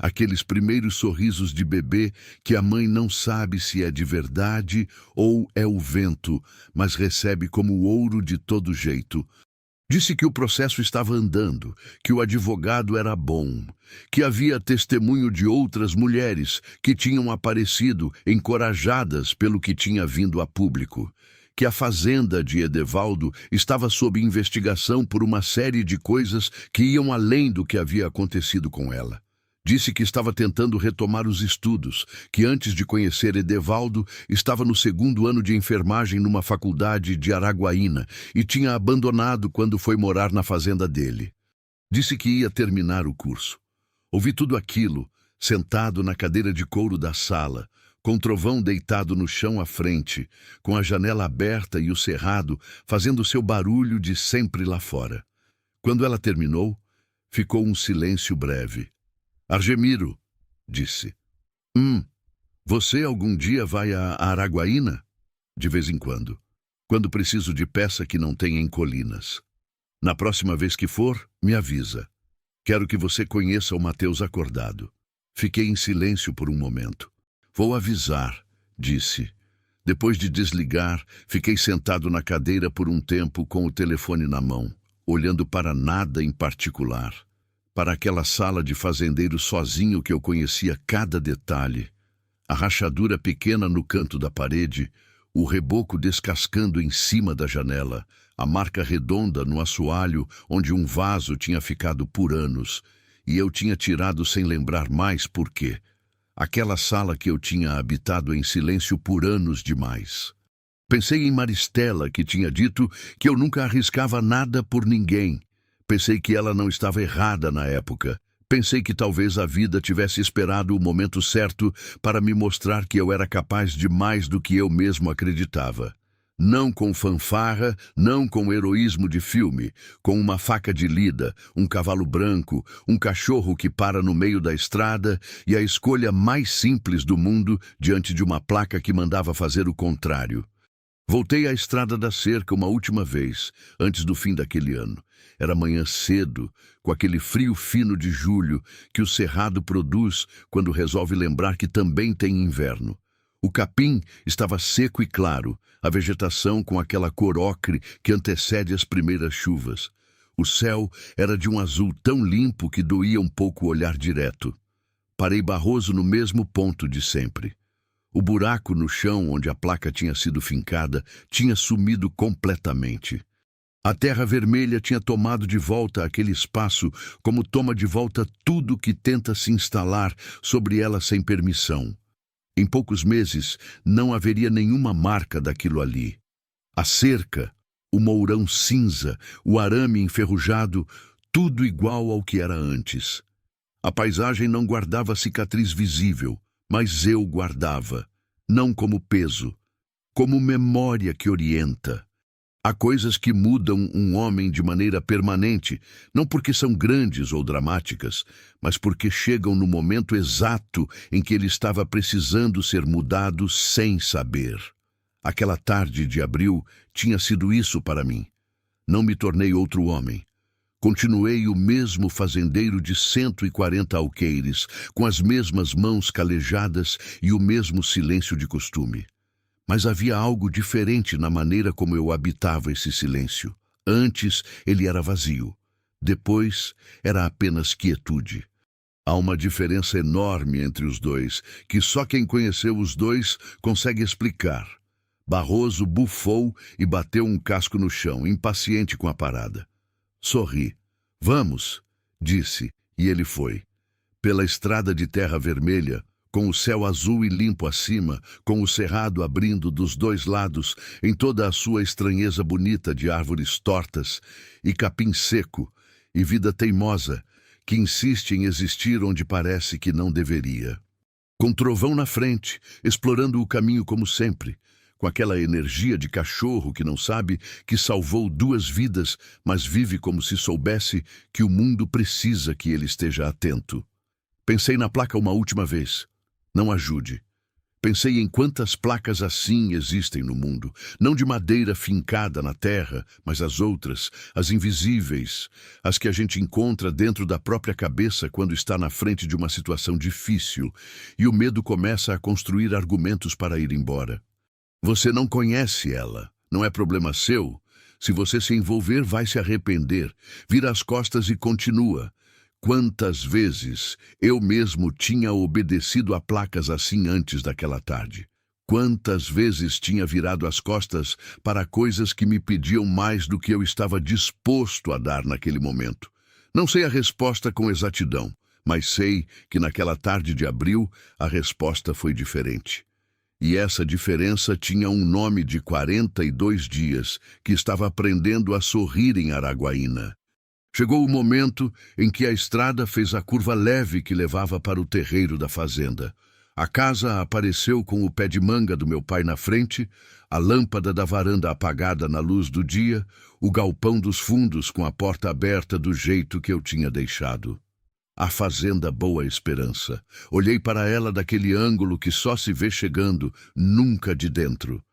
Aqueles primeiros sorrisos de bebê que a mãe não sabe se é de verdade ou é o vento, mas recebe como ouro de todo jeito. Disse que o processo estava andando, que o advogado era bom, que havia testemunho de outras mulheres que tinham aparecido encorajadas pelo que tinha vindo a público, que a fazenda de Edevaldo estava sob investigação por uma série de coisas que iam além do que havia acontecido com ela. Disse que estava tentando retomar os estudos, que antes de conhecer Edevaldo estava no 2º ano de enfermagem numa faculdade de Araguaína e tinha abandonado quando foi morar na fazenda dele. Disse que ia terminar o curso. Ouvi tudo aquilo, sentado na cadeira de couro da sala, com o trovão deitado no chão à frente, com a janela aberta e o cerrado fazendo seu barulho de sempre lá fora. Quando ela terminou, ficou um silêncio breve. Argemiro, disse. Você algum dia vai a Araguaína? De vez em quando. Quando preciso de peça que não tenha em colinas. Na próxima vez que for, me avisa. Quero que você conheça o Mateus acordado. Fiquei em silêncio por um momento. Vou avisar, disse. Depois de desligar, fiquei sentado na cadeira por um tempo com o telefone na mão, olhando para nada em particular. Para aquela sala de fazendeiro sozinho que eu conhecia cada detalhe. A rachadura pequena no canto da parede, o reboco descascando em cima da janela, a marca redonda no assoalho onde um vaso tinha ficado por anos, e eu tinha tirado sem lembrar mais por quê. Aquela sala que eu tinha habitado em silêncio por anos demais. Pensei em Maristela, que tinha dito que eu nunca arriscava nada por ninguém. Pensei que ela não estava errada na época. Pensei que talvez a vida tivesse esperado o momento certo para me mostrar que eu era capaz de mais do que eu mesmo acreditava. Não com fanfarra, não com heroísmo de filme, com uma faca de lida, um cavalo branco, um cachorro que para no meio da estrada e a escolha mais simples do mundo diante de uma placa que mandava fazer o contrário. Voltei à Estrada da Cerca uma última vez, antes do fim daquele ano. Era manhã cedo, com aquele frio fino de julho que o cerrado produz quando resolve lembrar que também tem inverno. O capim estava seco e claro, a vegetação com aquela cor ocre que antecede as primeiras chuvas. O céu era de um azul tão limpo que doía um pouco olhar direto. Parei Barroso no mesmo ponto de sempre. O buraco no chão onde a placa tinha sido fincada tinha sumido completamente. A terra vermelha tinha tomado de volta aquele espaço como toma de volta tudo que tenta se instalar sobre ela sem permissão. Em poucos meses, não haveria nenhuma marca daquilo ali. A cerca, o mourão cinza, o arame enferrujado, tudo igual ao que era antes. A paisagem não guardava cicatriz visível, mas eu guardava, não como peso, como memória que orienta. Há coisas que mudam um homem de maneira permanente, não porque são grandes ou dramáticas, mas porque chegam no momento exato em que ele estava precisando ser mudado sem saber. Aquela tarde de abril tinha sido isso para mim. Não me tornei outro homem. Continuei o mesmo fazendeiro de 140 alqueires, com as mesmas mãos calejadas e o mesmo silêncio de costume. Mas havia algo diferente na maneira como eu habitava esse silêncio. Antes, ele era vazio. Depois, era apenas quietude. Há uma diferença enorme entre os dois, que só quem conheceu os dois consegue explicar. Barroso bufou e bateu um casco no chão, impaciente com a parada. Sorri. Vamos, disse, e ele foi. Pela estrada de terra vermelha, com o céu azul e limpo acima, com o cerrado abrindo dos dois lados, em toda a sua estranheza bonita de árvores tortas, e capim seco, e vida teimosa, que insiste em existir onde parece que não deveria. Com trovão na frente, explorando o caminho como sempre, com aquela energia de cachorro que não sabe que salvou 2 vidas, mas vive como se soubesse que o mundo precisa que ele esteja atento. Pensei na placa uma última vez. Não ajude. Pensei em quantas placas assim existem no mundo, não de madeira fincada na terra, mas as outras, as invisíveis, as que a gente encontra dentro da própria cabeça quando está na frente de uma situação difícil e o medo começa a construir argumentos para ir embora. Você não conhece ela, não é problema seu. Se você se envolver, vai se arrepender, vira as costas e continua. Quantas vezes eu mesmo tinha obedecido a placas assim antes daquela tarde? Quantas vezes tinha virado as costas para coisas que me pediam mais do que eu estava disposto a dar naquele momento? Não sei a resposta com exatidão, mas sei que naquela tarde de abril a resposta foi diferente. E essa diferença tinha um nome de 42 dias que estava aprendendo a sorrir em Araguaína. Chegou o momento em que a estrada fez a curva leve que levava para o terreiro da fazenda. A casa apareceu com o pé de manga do meu pai na frente, a lâmpada da varanda apagada na luz do dia, o galpão dos fundos com a porta aberta do jeito que eu tinha deixado. A fazenda Boa Esperança. Olhei para ela daquele ângulo que só se vê chegando, nunca de dentro.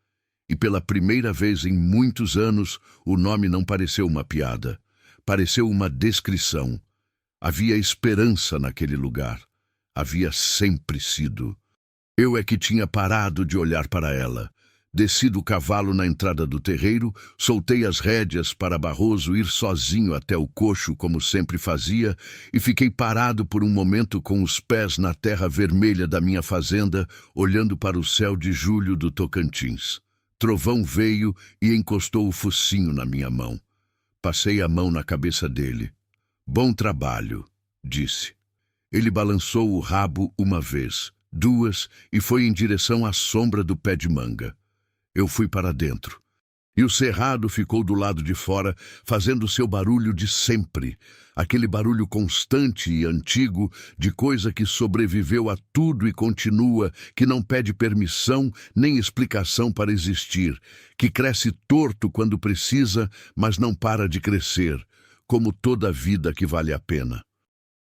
E pela primeira vez em muitos anos, o nome não pareceu uma piada. Pareceu uma descrição. Havia esperança naquele lugar. Havia sempre sido. Eu é que tinha parado de olhar para ela. Desci do cavalo na entrada do terreiro, soltei as rédeas para Barroso ir sozinho até o coxo, como sempre fazia, e fiquei parado por um momento com os pés na terra vermelha da minha fazenda, olhando para o céu de julho do Tocantins. Trovão veio e encostou o focinho na minha mão. Passei a mão na cabeça dele. Bom trabalho, disse. Ele balançou o rabo uma vez, duas, e foi em direção à sombra do pé de manga. Eu fui para dentro. E o cerrado ficou do lado de fora, fazendo seu barulho de sempre. Aquele barulho constante e antigo, de coisa que sobreviveu a tudo e continua, que não pede permissão nem explicação para existir, que cresce torto quando precisa, mas não para de crescer, como toda vida que vale a pena.